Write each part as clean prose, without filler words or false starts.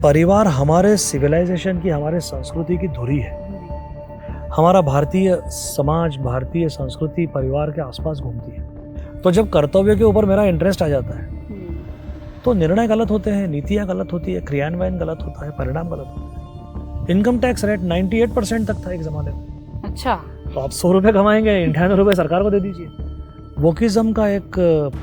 परिवार हमारे सिविलाइजेशन की, हमारे संस्कृति की धुरी है। हमारा भारतीय समाज, भारतीय संस्कृति परिवार के आसपास घूमती है। तो जब कर्तव्य के ऊपर मेरा इंटरेस्ट आ जाता है तो निर्णय गलत होते हैं, नीतियां गलत होती है, क्रियान्वयन गलत होता है, परिणाम गलत होते हैं। इनकम टैक्स रेट 98% तक था एक जमाने में। अच्छा, तो आप 100 रुपए कमाएंगे, 98 रुपए सरकार को दे दीजिए। वोकिज्म का एक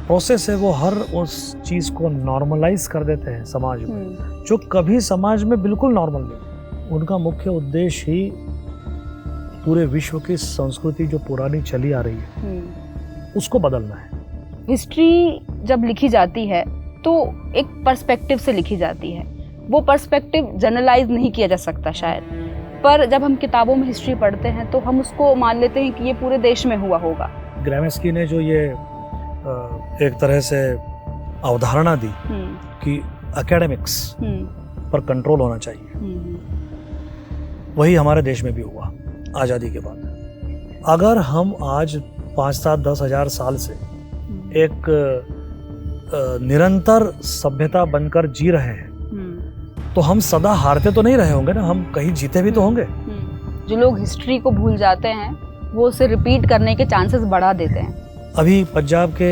प्रोसेस है, वो हर उस चीज को नॉर्मलाइज कर देते हैं समाज में जो कभी समाज में बिल्कुल नॉर्मल नहीं। उनका मुख्य उद्देश्य ही पूरे विश्व की संस्कृति जो पुरानी चली आ रही है उसको बदलना है। हिस्ट्री जब लिखी जाती है तो एक पर्सपेक्टिव से लिखी जाती है। वो पर्सपेक्टिव जनरलाइज नहीं किया जा सकता शायद, पर जब हम किताबों में हिस्ट्री पढ़ते हैं तो हम उसको मान लेते हैं कि ये पूरे देश में हुआ होगा। ग्राम्स्की ने जो ये एक तरह से अवधारणा दी कि एकेडमिक्स पर कंट्रोल होना चाहिए, वही हमारे देश में भी हुआ आज़ादी के बाद। अगर हम आज 5, 7, 10 हजार साल से एक निरंतर सभ्यता बनकर जी रहे हैं तो हम सदा हारते तो नहीं रहे होंगे ना, हम कहीं जीते भी तो होंगे। जो लोग हिस्ट्री को भूल जाते हैं वो उसे रिपीट करने के चांसेस बढ़ा देते हैं। अभी पंजाब के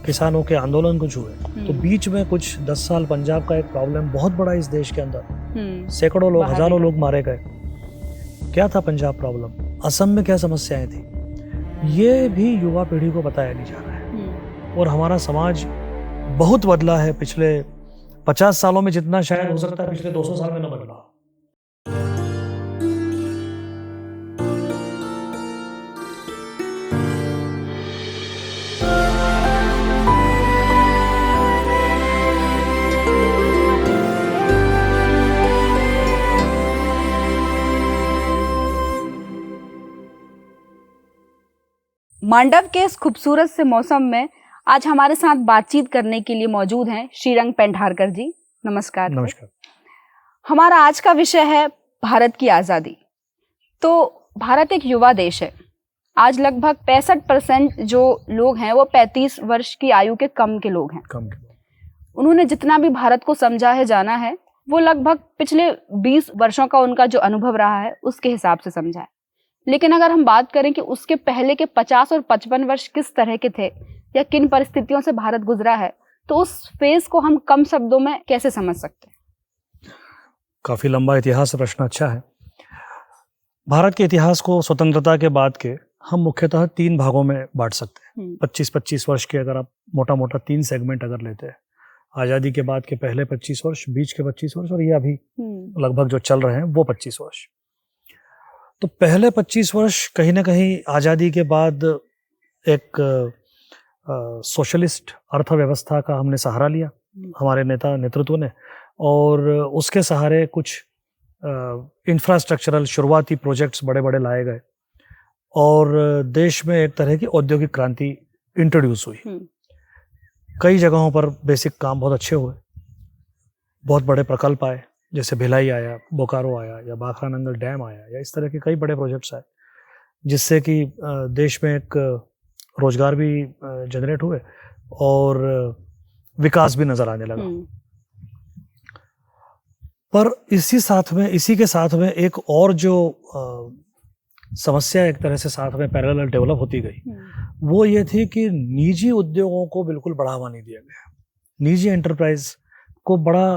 किसानों के आंदोलन कुछ हुए तो बीच में कुछ 10 साल पंजाब का एक प्रॉब्लम बहुत बड़ा इस देश के अंदर, सैकड़ों लोग, हजारों लोग मारे गए। क्या था पंजाब प्रॉब्लम? असम में क्या समस्याएं थी? ये भी युवा पीढ़ी को बताया नहीं जा रहा है। और हमारा समाज बहुत बदला है पिछले 50 सालों में, जितना शायद हो सकता है पिछले 200 साल में न बदला। मांडव के इस खूबसूरत से मौसम में आज हमारे साथ बातचीत करने के लिए मौजूद हैं श्रीरंग पेंढारकर जी। नमस्कार। नमस्कार। हमारा आज का विषय है भारत की आज़ादी। तो भारत एक युवा देश है। आज लगभग 65% जो लोग हैं वो 35 वर्ष की आयु के कम के लोग हैं। उन्होंने जितना भी भारत को समझा है, जाना है, वो लगभग पिछले 20 वर्षों का उनका जो अनुभव रहा है उसके हिसाब से समझा है। लेकिन अगर हम बात करें कि उसके पहले के 50 और 55 वर्ष किस तरह के थे या किन परिस्थितियों से भारत गुजरा है, तो उस फेज को हम कम शब्दों में कैसे समझ सकते हैं? काफी लंबा इतिहास प्रश्न, अच्छा है। भारत के इतिहास को स्वतंत्रता के बाद के हम मुख्यतः 3 भागों में बांट सकते हैं। 25-25 वर्ष के अगर आप मोटा मोटा 3 सेगमेंट अगर लेते हैं, आज़ादी के बाद के पहले 25 वर्ष, बीच के 25 वर्ष और ये अभी लगभग जो चल रहे हैं वो 25 वर्ष। तो पहले 25 वर्ष कहीं ना कहीं आज़ादी के बाद एक सोशलिस्ट अर्थव्यवस्था का हमने सहारा लिया, हमारे नेतृत्व ने, और उसके सहारे कुछ इंफ्रास्ट्रक्चरल शुरुआती प्रोजेक्ट्स बड़े बड़े लाए गए और देश में एक तरह की औद्योगिक क्रांति इंट्रोड्यूस हुई। कई जगहों पर बेसिक काम बहुत अच्छे हुए, बहुत बड़े प्रकल्प आए, जैसे भिलाई आया, बोकारो आया, या भाखरा नंगल डैम आया, या इस तरह के कई बड़े प्रोजेक्ट्स आए जिससे कि देश में एक रोजगार भी जनरेट हुए और विकास भी नजर आने लगा। पर इसी के साथ में एक और जो समस्या एक तरह से साथ में पैरेलल डेवलप होती गई, वो ये थी कि निजी उद्योगों को बिल्कुल बढ़ावा नहीं दिया गया। निजी एंटरप्राइज को बड़ा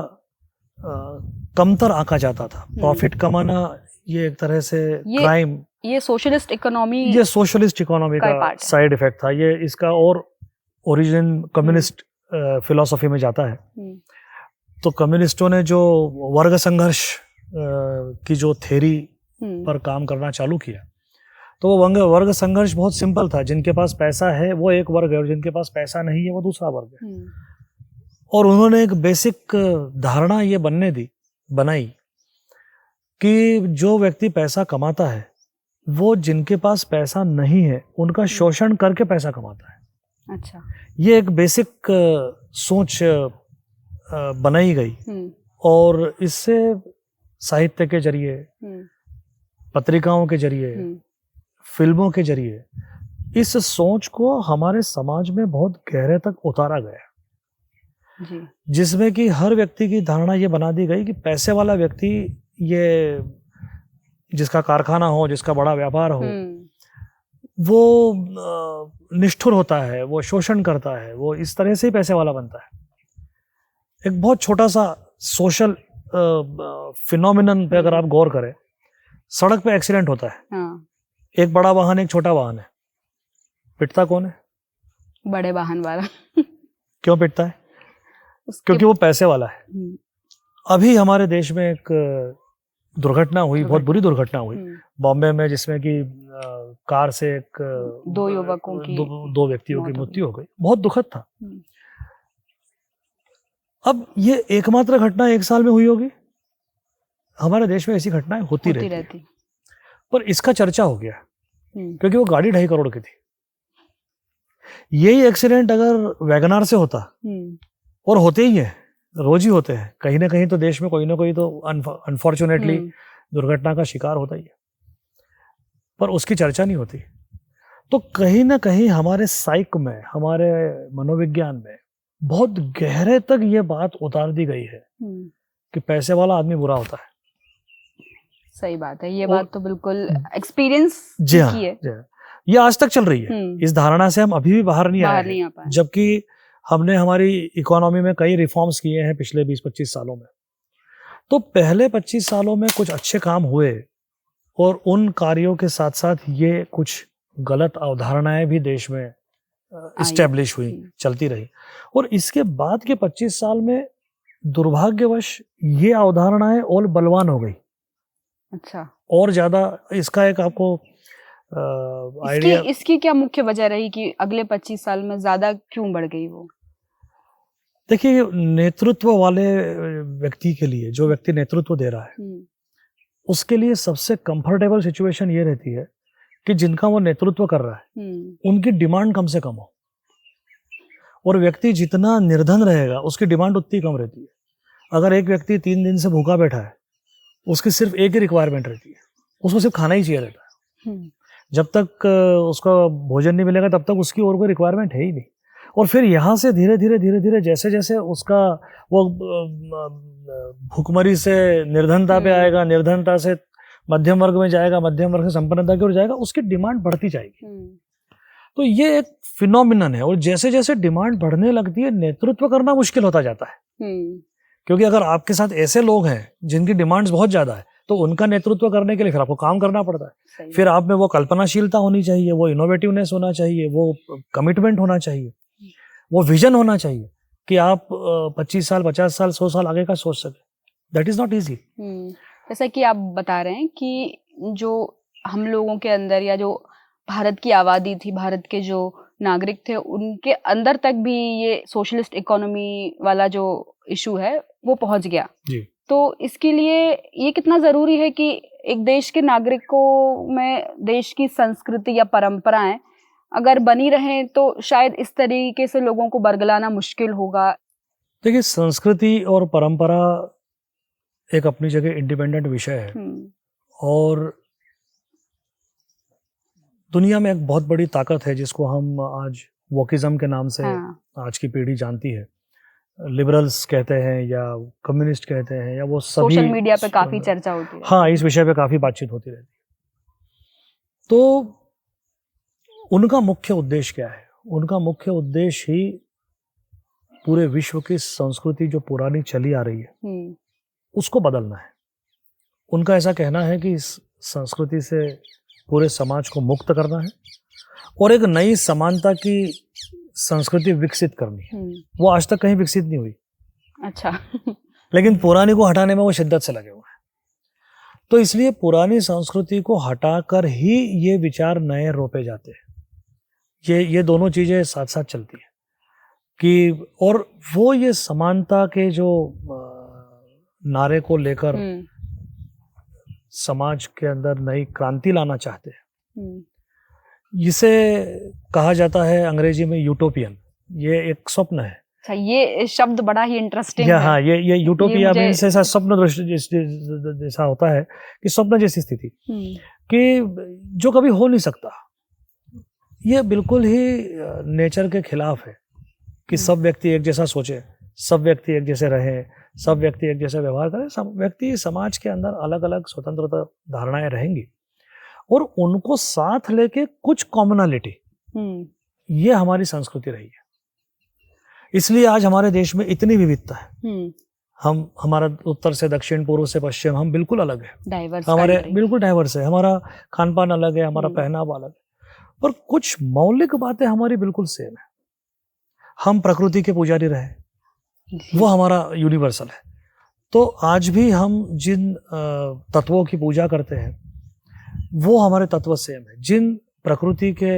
कमतर आंका जाता था। प्रॉफिट कमाना ये एक तरह से क्राइम, ये सोशलिस्ट इकोनॉमी का साइड इफेक्ट था। ये इसका और ओरिजिन कम्युनिस्ट फिलॉसफी में जाता है। तो कम्युनिस्टों ने जो वर्ग संघर्ष की जो थ्योरी पर काम करना चालू किया, तो वो वर्ग संघर्ष बहुत सिंपल था। जिनके पास पैसा है वो एक वर्ग है और जिनके पास पैसा नहीं है वो दूसरा वर्ग है। और उन्होंने एक बेसिक धारणा ये बनाई कि जो व्यक्ति पैसा कमाता है वो जिनके पास पैसा नहीं है उनका शोषण करके पैसा कमाता है। अच्छा, ये एक बेसिक सोच बनाई गई और इससे साहित्य के जरिए, पत्रिकाओं के जरिए, फिल्मों के जरिए इस सोच को हमारे समाज में बहुत गहरे तक उतारा गया। जी। जिसमें कि हर व्यक्ति की धारणा ये बना दी गई कि पैसे वाला व्यक्ति, ये जिसका कारखाना हो, जिसका बड़ा व्यापार हो, वो निष्ठुर होता है, वो शोषण करता है, वो इस तरह से ही पैसे वाला बनता है। एक बहुत छोटा सा सोशल फिनोमिनन पे अगर आप गौर करें, सड़क पे एक्सीडेंट होता है, हाँ। एक बड़ा वाहन एक छोटा वाहन है, पिटता कौन है? बड़े वाहन वाला। क्यों पिटता है? क्योंकि वो पैसे वाला है। अभी हमारे देश में एक दुर्घटना हुई, बहुत बुरी दुर्घटना हुई बॉम्बे में, जिसमें कि कार से एक दो युवकों की, दो व्यक्तियों की मृत्यु हो गई। बहुत दुखद था। अब ये एकमात्र घटना एक साल में हुई होगी? हमारे देश में ऐसी घटनाएं होती रहती है। पर इसका चर्चा हो गया क्योंकि वो गाड़ी 2.5 करोड़ की थी। यही एक्सीडेंट अगर वैगनार से होता, और होते ही है, रोज ही होते हैं, कहीं ना कहीं तो देश में कोई ना कोई तो अनफॉर्चुनेटली दुर्घटना का शिकार होता ही है, पर उसकी चर्चा नहीं होती। तो कहीं ना कहीं हमारे साइक में, हमारे मनोविज्ञान में बहुत गहरे तक ये बात उतार दी गई है कि पैसे वाला आदमी बुरा होता है। सही बात है, ये बात तो बिल्कुल एक्सपीरियंस जी हाँ, ये आज तक चल रही है। इस धारणा से हम अभी भी बाहर नहीं आए, जबकि हमने हमारी इकोनॉमी में कई रिफॉर्म्स किए हैं पिछले 20-25 सालों में। तो पहले 25 सालों में कुछ अच्छे काम हुए, और उन कार्यों के साथ साथ ये कुछ गलत अवधारणाएं भी देश में इस्टेब्लिश हुई, चलती रही। और इसके बाद के 25 साल में दुर्भाग्यवश ये अवधारणाएं और बलवान हो गई। अच्छा, और ज्यादा इसका एक आपको आइडिया, इसकी क्या मुख्य वजह रही कि अगले 25 साल में ज्यादा क्यों बढ़ गई वो? देखिए, नेतृत्व वाले व्यक्ति के लिए, जो व्यक्ति नेतृत्व दे रहा है, उसके लिए सबसे कंफर्टेबल सिचुएशन ये रहती है कि जिनका वो नेतृत्व कर रहा है उनकी डिमांड कम से कम हो, और व्यक्ति जितना निर्धन रहेगा उसकी डिमांड उतनी कम रहती है। अगर एक व्यक्ति 3 दिन से भूखा बैठा है, उसकी सिर्फ एक ही रिक्वायरमेंट रहती है, उसको सिर्फ खाना ही चाहिए रहता है। जब तक उसका भोजन नहीं मिलेगा तब तक उसकी और कोई रिक्वायरमेंट है ही नहीं। और फिर यहाँ से धीरे धीरे जैसे जैसे उसका वो भूखमरी से निर्धनता पे आएगा, निर्धनता से मध्यम वर्ग में जाएगा, मध्यम वर्ग से संपन्नता की ओर जाएगा, उसकी डिमांड बढ़ती जाएगी। तो ये एक फिनोमिनन है, और जैसे जैसे डिमांड बढ़ने लगती है, नेतृत्व करना मुश्किल होता जाता है। क्योंकि अगर आपके साथ ऐसे लोग हैं जिनकी डिमांड्स बहुत ज्यादा है, तो उनका नेतृत्व करने के लिए फिर आपको काम करना पड़ता है। फिर आप में वो कल्पनाशीलता होनी चाहिए, वो इनोवेटिवनेस होना चाहिए, वो कमिटमेंट होना चाहिए, वो विजन होना चाहिए कि आप 25 साल, 50 साल, 100 साल आगे का सोच सके। That is not easy. जैसा कि आप बता रहे हैं कि जो हम लोगों के अंदर, या जो भारत की आबादी थी, भारत के जो नागरिक थे, उनके अंदर तक भी ये सोशलिस्ट इकोनॉमी वाला जो इशू है वो पहुंच गया जी। तो इसके लिए ये कितना जरूरी है कि एक देश के नागरिकों में देश की संस्कृति या परंपराएं अगर बनी रहें तो शायद इस तरीके से लोगों को बरगलाना मुश्किल होगा। देखिए, संस्कृति और परंपरा एक अपनी जगह इंडिपेंडेंट विषय है, और दुनिया में एक बहुत बड़ी ताकत है जिसको हम आज वोकिज्म के नाम से आज की पीढ़ी जानती है। लिबरल्स कहते हैं या कम्युनिस्ट कहते हैं, या वो सभी सोशल मीडिया पे काफी चर्चा होती है। हाँ, इस विषय पे काफी बातचीत होती रहती है। तो उनका मुख्य उद्देश्य क्या है? उनका मुख्य उद्देश्य ही पूरे विश्व की संस्कृति जो पुरानी चली आ रही है उसको बदलना है। उनका ऐसा कहना है कि इस संस्कृति से पूरे समाज को मुक्त करना है और एक नई समानता की संस्कृति विकसित करनी है। वो आज तक कहीं विकसित नहीं हुई। अच्छा। लेकिन पुरानी को हटाने में वो शिद्दत से लगे हुए हैं। तो इसलिए पुरानी संस्कृति को हटाकर ही ये विचार नए रोपे जाते हैं। ये दोनों चीजें साथ साथ चलती है कि, और वो ये समानता के जो नारे को लेकर समाज के अंदर नई क्रांति लाना चाहते हैं। इसे कहा जाता है अंग्रेजी में यूटोपियन। ये एक स्वप्न है। अच्छा, ये शब्द बड़ा ही इंटरेस्टिंग है। हाँ, ये यूटोपिया मीन्स ऐसा स्वप्न दृष्टि जैसा होता है कि स्वप्न जैसी स्थिति कि जो कभी हो नहीं सकता। ये बिल्कुल ही नेचर के खिलाफ है कि सब व्यक्ति एक जैसा सोचे, सब व्यक्ति एक जैसे रहे, सब व्यक्ति एक जैसे व्यवहार करें, सब व्यक्ति समाज के अंदर अलग अलग स्वतंत्रता धारणाएं रहेंगी और उनको साथ लेके कुछ कॉमनलिटी, ये हमारी संस्कृति रही है। इसलिए आज हमारे देश में इतनी विविधता है। हमारा उत्तर से दक्षिण, पूर्व से पश्चिम, हम बिल्कुल अलग है, डाइवर्स, हमारे बिल्कुल डाइवर्स है, हमारा खान पान अलग है, हमारा पहनावा अलग है, पर कुछ मौलिक बातें हमारी बिल्कुल सेम है। हम प्रकृति के पुजारी रहे, वो हमारा यूनिवर्सल है। तो आज भी हम जिन तत्वों की पूजा करते हैं वो हमारे तत्व सेम है। जिन प्रकृति के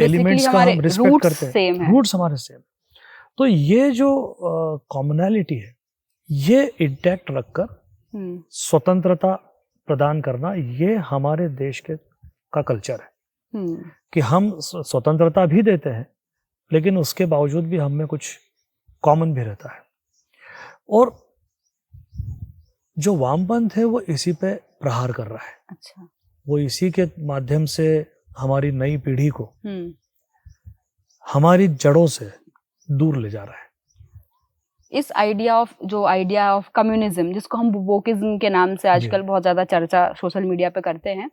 एलिमेंट्स का हम रिस्पेक्ट करते हैं, रूट्स हमारे सेम। तो ये जो कॉमनैलिटी है, ये इंटैक्ट रखकर स्वतंत्रता प्रदान करना, ये हमारे देश का कल्चर है कि हम स्वतंत्रता भी देते हैं लेकिन उसके बावजूद भी हम में कुछ कॉमन भी रहता है। और जो वामपंथ है वो इसी पे प्रहार कर रहा है। अच्छा। वो इसी के माध्यम से हमारी नई पीढ़ी को हमारी जड़ों से दूर ले जा रहा है। इस आइडिया ऑफ कम्युनिज्म, जिसको हम वोकिज्म के नाम से आजकल बहुत ज्यादा चर्चा सोशल मीडिया पे करते हैं,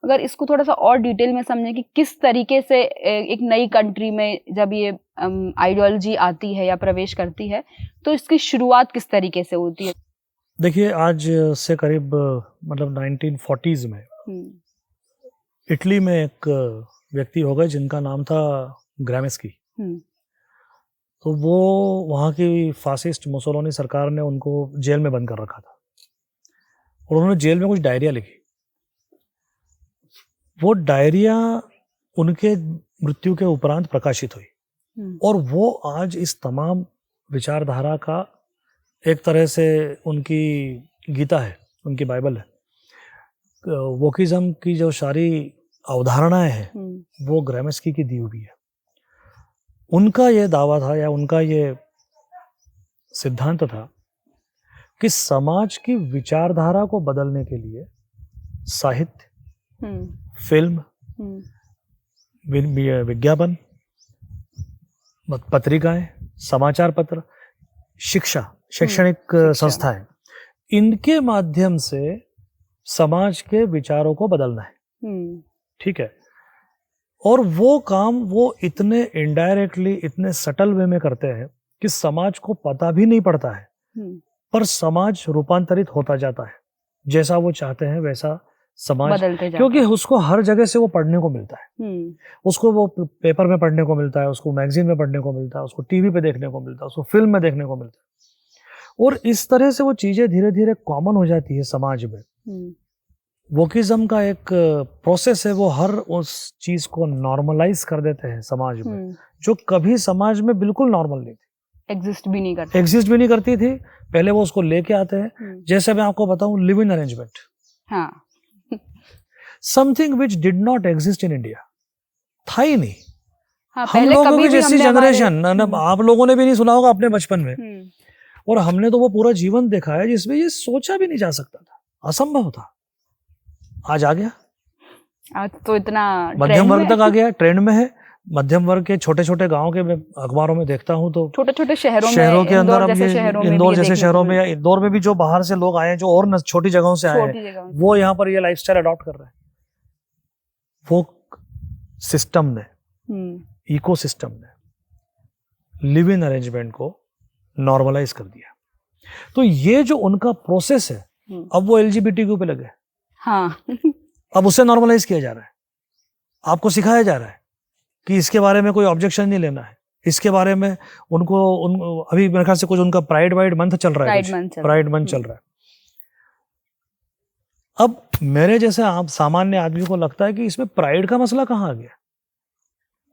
अगर इसको थोड़ा सा और डिटेल में समझें कि किस तरीके से एक नई कंट्री में जब ये आइडियोलॉजी आती है या प्रवेश करती है तो इसकी शुरुआत किस तरीके से होती है? देखिए, आज से करीब मतलब 1940s में इटली में एक व्यक्ति हो गए जिनका नाम था ग्रामेस्की। तो वो वहाँ की फासिस्ट मुसोलिनी सरकार ने उनको जेल में बंद कर रखा था और उन्होंने जेल में कुछ डायरिया लिखी। वो डायरिया उनके मृत्यु के उपरांत प्रकाशित हुई और वो आज इस तमाम विचारधारा का एक तरह से उनकी गीता है, उनकी बाइबल है। वोकिज्म की जो सारी अवधारणाएं हैं वो ग्रामेस्की की दी हुई है। उनका ये दावा था या उनका ये सिद्धांत था कि समाज की विचारधारा को बदलने के लिए साहित्य, फिल्म, विज्ञापन, पत्रिकाएं, समाचार पत्र, शिक्षा, शैक्षणिक संस्थाएं, इनके माध्यम से समाज के विचारों को बदलना है। ठीक है। और वो काम वो इतने इनडायरेक्टली, इतने सटल वे में करते हैं कि समाज को पता भी नहीं पड़ता है, पर समाज रूपांतरित होता जाता है। जैसा वो चाहते हैं वैसा समाज, क्योंकि उसको हर जगह से वो पढ़ने को मिलता है। उसको वो पेपर में पढ़ने को मिलता है, उसको मैगजीन में पढ़ने को मिलता है, उसको टीवी पे देखने को मिलता है, उसको फिल्म में देखने को मिलता है। और इस तरह से वो चीजें धीरे धीरे कॉमन हो जाती है समाज में। वोकिज्म का एक प्रोसेस है, वो हर उस चीज को नॉर्मलाइज कर देते हैं समाज में, जो कभी समाज में बिल्कुल नॉर्मल नहीं थी, एग्जिस्ट भी नहीं करती थी। पहले वो उसको लेके आते हैं। जैसे मैं आपको बताऊं, live in arrangement, something which did not exist in India, था ही नहीं। हम लोगों की जैसी जनरेशन, आप लोगों ने भी नहीं सुना होगा अपने बचपन में, और हमने तो वो पूरा जीवन देखा है जिसमें ये सोचा भी नहीं जा सकता था, असंभव था। आज आ गया, आज तो इतना मध्यम वर्ग तक आ गया, ट्रेंड में है। मध्यम वर्ग के छोटे छोटे गांव के अखबारों में देखता हूँ तो छोटे छोटे शहरों के अंदर, अब इंदौर जैसे शहरों में, या इंदौर में भी जो बाहर से लोग आए हैं, जो और छोटी जगहों से आए हैं, वो यहाँ पर ये लाइफस्टाइल अडॉप्ट कर रहे हैं। वो सिस्टम ने, इकोसिस्टम ने लिव इन अरेंजमेंट को नॉर्मलाइज कर दिया। तो ये जो उनका प्रोसेस है, अब वो LGBTQ पे लगे। अब उसे नॉर्मलाइज किया जा रहा है, आपको सिखाया जा रहा है कि इसके बारे में कोई ऑब्जेक्शन नहीं लेना है। इसके बारे में अभी मेरे ख्याल से कुछ उनका प्राइड मंथ चल रहा है, प्राइड मंथ चल रहा है। अब मेरे जैसे आप सामान्य आदमी को लगता है कि इसमें प्राइड का मसला कहाँ आ गया।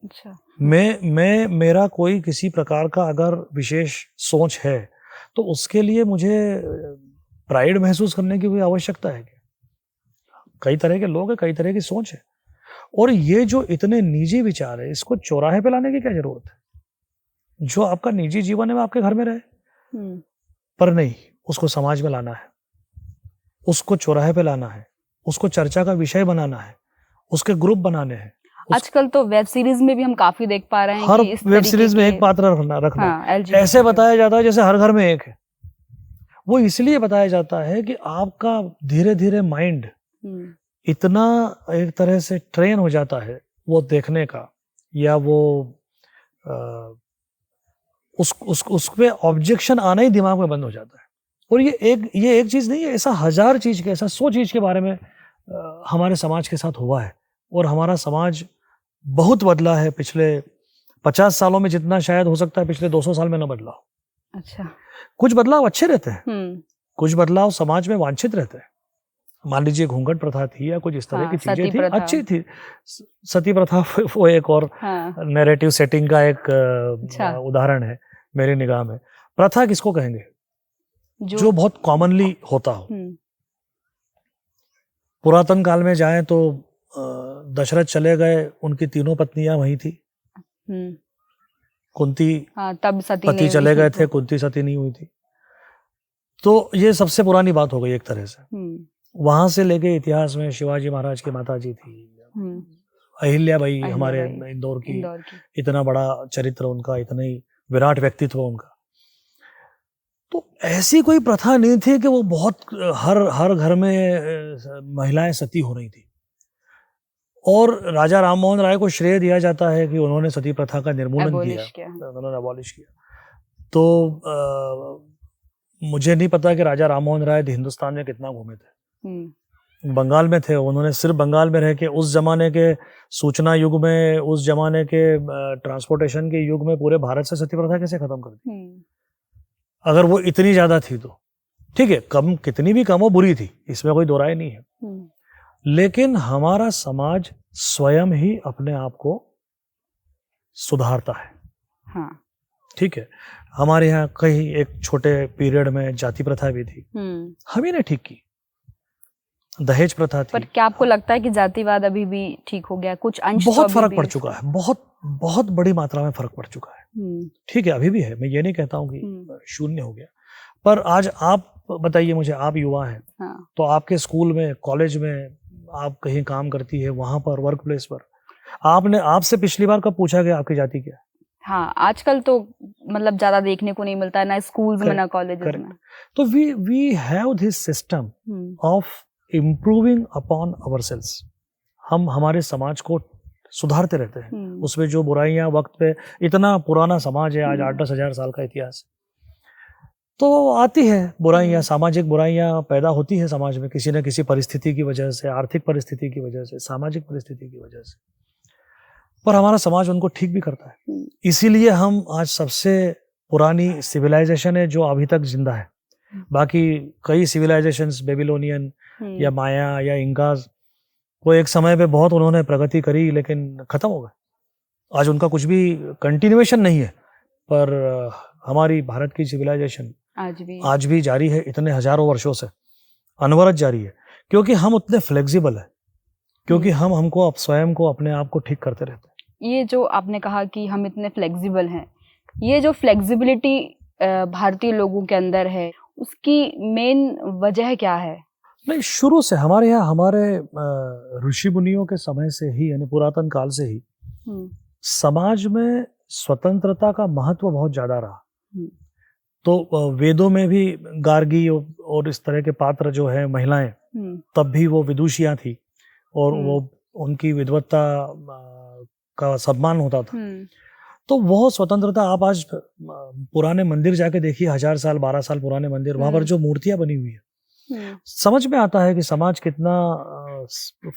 अच्छा, मेरा कोई किसी प्रकार का अगर विशेष सोच है तो उसके लिए मुझे प्राइड महसूस करने की कोई आवश्यकता है क्या? कई तरह के लोग हैं, कई तरह की सोच है, और ये जो इतने निजी विचार है, इसको चौराहे पे लाने की क्या जरूरत है? जो आपका निजी जीवन है वो आपके घर में रहे, पर नहीं, उसको समाज में लाना है, उसको चौराहे पे लाना है, उसको चर्चा का विषय बनाना है, उसके ग्रुप बनाने हैं, आजकल तो वेब सीरीज में भी हम काफी देख पा रहे हैं हर कि इस वेब सीरीज में एक पात्र रखना ऐसे बताया जाता है जैसे हर घर में एक है। वो इसलिए बताया जाता है कि आपका धीरे धीरे माइंड इतना एक तरह से ट्रेन हो जाता है वो देखने का, या वो उस पे ऑब्जेक्शन आना ही दिमाग में बंद हो जाता है। और ये एक चीज नहीं है, ऐसा 1000 चीज के, ऐसा 100 चीज के बारे में हमारे समाज के साथ हुआ है। और हमारा समाज बहुत बदला है पिछले 50 सालों में, जितना शायद हो सकता है पिछले 200 साल में न बदला हो। अच्छा, कुछ बदलाव अच्छे रहते हैं, कुछ बदलाव समाज में वांछित रहते हैं। मान लीजिए घूंघट प्रथा थी या कुछ इस तरह की चीजें थी, अच्छी थी। सती प्रथा वो एक और नैरेटिव सेटिंग का एक उदाहरण है मेरी निगाह में। प्रथा किसको कहेंगे? जो बहुत कॉमनली होता हो। पुरातन काल में जाएं तो दशरथ चले गए, उनकी तीनों पत्नियां वही थी। कुंती तब सती पति चले गए थे, कुंती सती नहीं हुई थी। तो ये सबसे पुरानी बात हो गई एक तरह से। वहां से लेके इतिहास में शिवाजी महाराज की माता जी थी, अहिल्याबाई हमारे इंदौर की, इतना बड़ा चरित्र उनका, इतना ही विराट व्यक्तित्व उनका। तो ऐसी कोई प्रथा नहीं थी कि वो बहुत हर घर में महिलाएं सती हो रही थी। और राजा राम मोहन राय को श्रेय दिया जाता है कि उन्होंने सती प्रथा का निर्मूलन किया, उन्होंने अबॉलिश किया। तो मुझे नहीं पता कि राजा राम मोहन राय हिंदुस्तान में कितना घूमे थे। बंगाल में थे, उन्होंने सिर्फ बंगाल में रह के उस जमाने के सूचना युग में, उस जमाने के ट्रांसपोर्टेशन के युग में पूरे भारत से सती प्रथा कैसे खत्म कर दी? अगर वो इतनी ज्यादा थी तो ठीक है, कम कितनी भी कम हो बुरी थी, इसमें कोई दो राय नहीं है। लेकिन हमारा समाज स्वयं ही अपने आप को सुधारता है। ठीक है, हमारे यहाँ कहीं एक छोटे पीरियड में जाति प्रथा भी थी, हम ही ने ठीक की। दहेज प्रथा थी। पर क्या आपको लगता है कि जातिवाद अभी भी ठीक हो गया? कुछ अंश बहुत फर्क पड़ चुका है, बहुत बड़ी मात्रा में फर्क पड़ चुका है। ठीक है, अभी भी है, मैं ये नहीं कहता हूँ कि शून्य हो गया। पर आज आप बताइए मुझे, आप युवा हैं, तो आपके स्कूल में, कॉलेज में, आप कहीं काम करती है, वहां पर वर्क प्लेस पर आपसे पिछली बार कब पूछा गया आपकी जाति क्या है? हाँ, आजकल तो मतलब ज्यादा देखने को नहीं मिलता है, ना स्कूल्स में ना कॉलेजेस में। तो we have this system of improving upon ourselves. हम हमारे समाज को सुधारते रहते हैं। उसमें जो बुराइयां, वक्त पे, इतना पुराना समाज है आज, 8-10 हजार साल का इतिहास, तो आती है बुराइयां, सामाजिक बुराइयां पैदा होती है समाज में, किसी न किसी परिस्थिति की वजह से, आर्थिक परिस्थिति की वजह से, सामाजिक परिस्थिति की वजह से। पर हमारा समाज उनको ठीक भी करता है। इसीलिए हम आज सबसे पुरानी सिविलाइजेशन है जो अभी तक जिंदा है। बाकी कई सिविलाइजेशंस, बेबीलोनियन या माया या इंकाज, वो एक समय पे बहुत उन्होंने प्रगति करी लेकिन खत्म हो गए। आज उनका कुछ भी कंटिन्यूएशन नहीं है। पर हमारी भारत की सिविलाइजेशन आज भी जारी है, इतने हजारों वर्षों से अनवरत जारी है, क्योंकि हम उतने फ्लेक्सिबल है, क्योंकि हमको अब स्वयं को, अपने आप को ठीक करते रहते हैं। ये जो आपने कहा कि हम इतने फ्लेक्सिबल हैं, ये जो फ्लेक्सिबिलिटी भारतीय लोगों के अंदर है, उसकी मेन वजह क्या है? नहीं, शुरू से हमारे यहाँ, हमारे ऋषि मुनियों के समय से ही, यानी पुरातन काल से ही समाज में स्वतंत्रता का महत्व बहुत ज्यादा रहा। तो वेदों में भी गार्गी और इस तरह के पात्र जो है, महिलाएं, तब भी वो विदुषियां थी और वो उनकी विद्वत्ता का सम्मान होता था। तो वो स्वतंत्रता, आप आज पुराने मंदिर जाके देखिए, 1000 साल 12 साल पुराने मंदिर, वहां पर जो मूर्तियां बनी हुई है, समझ में आता है कि समाज कितना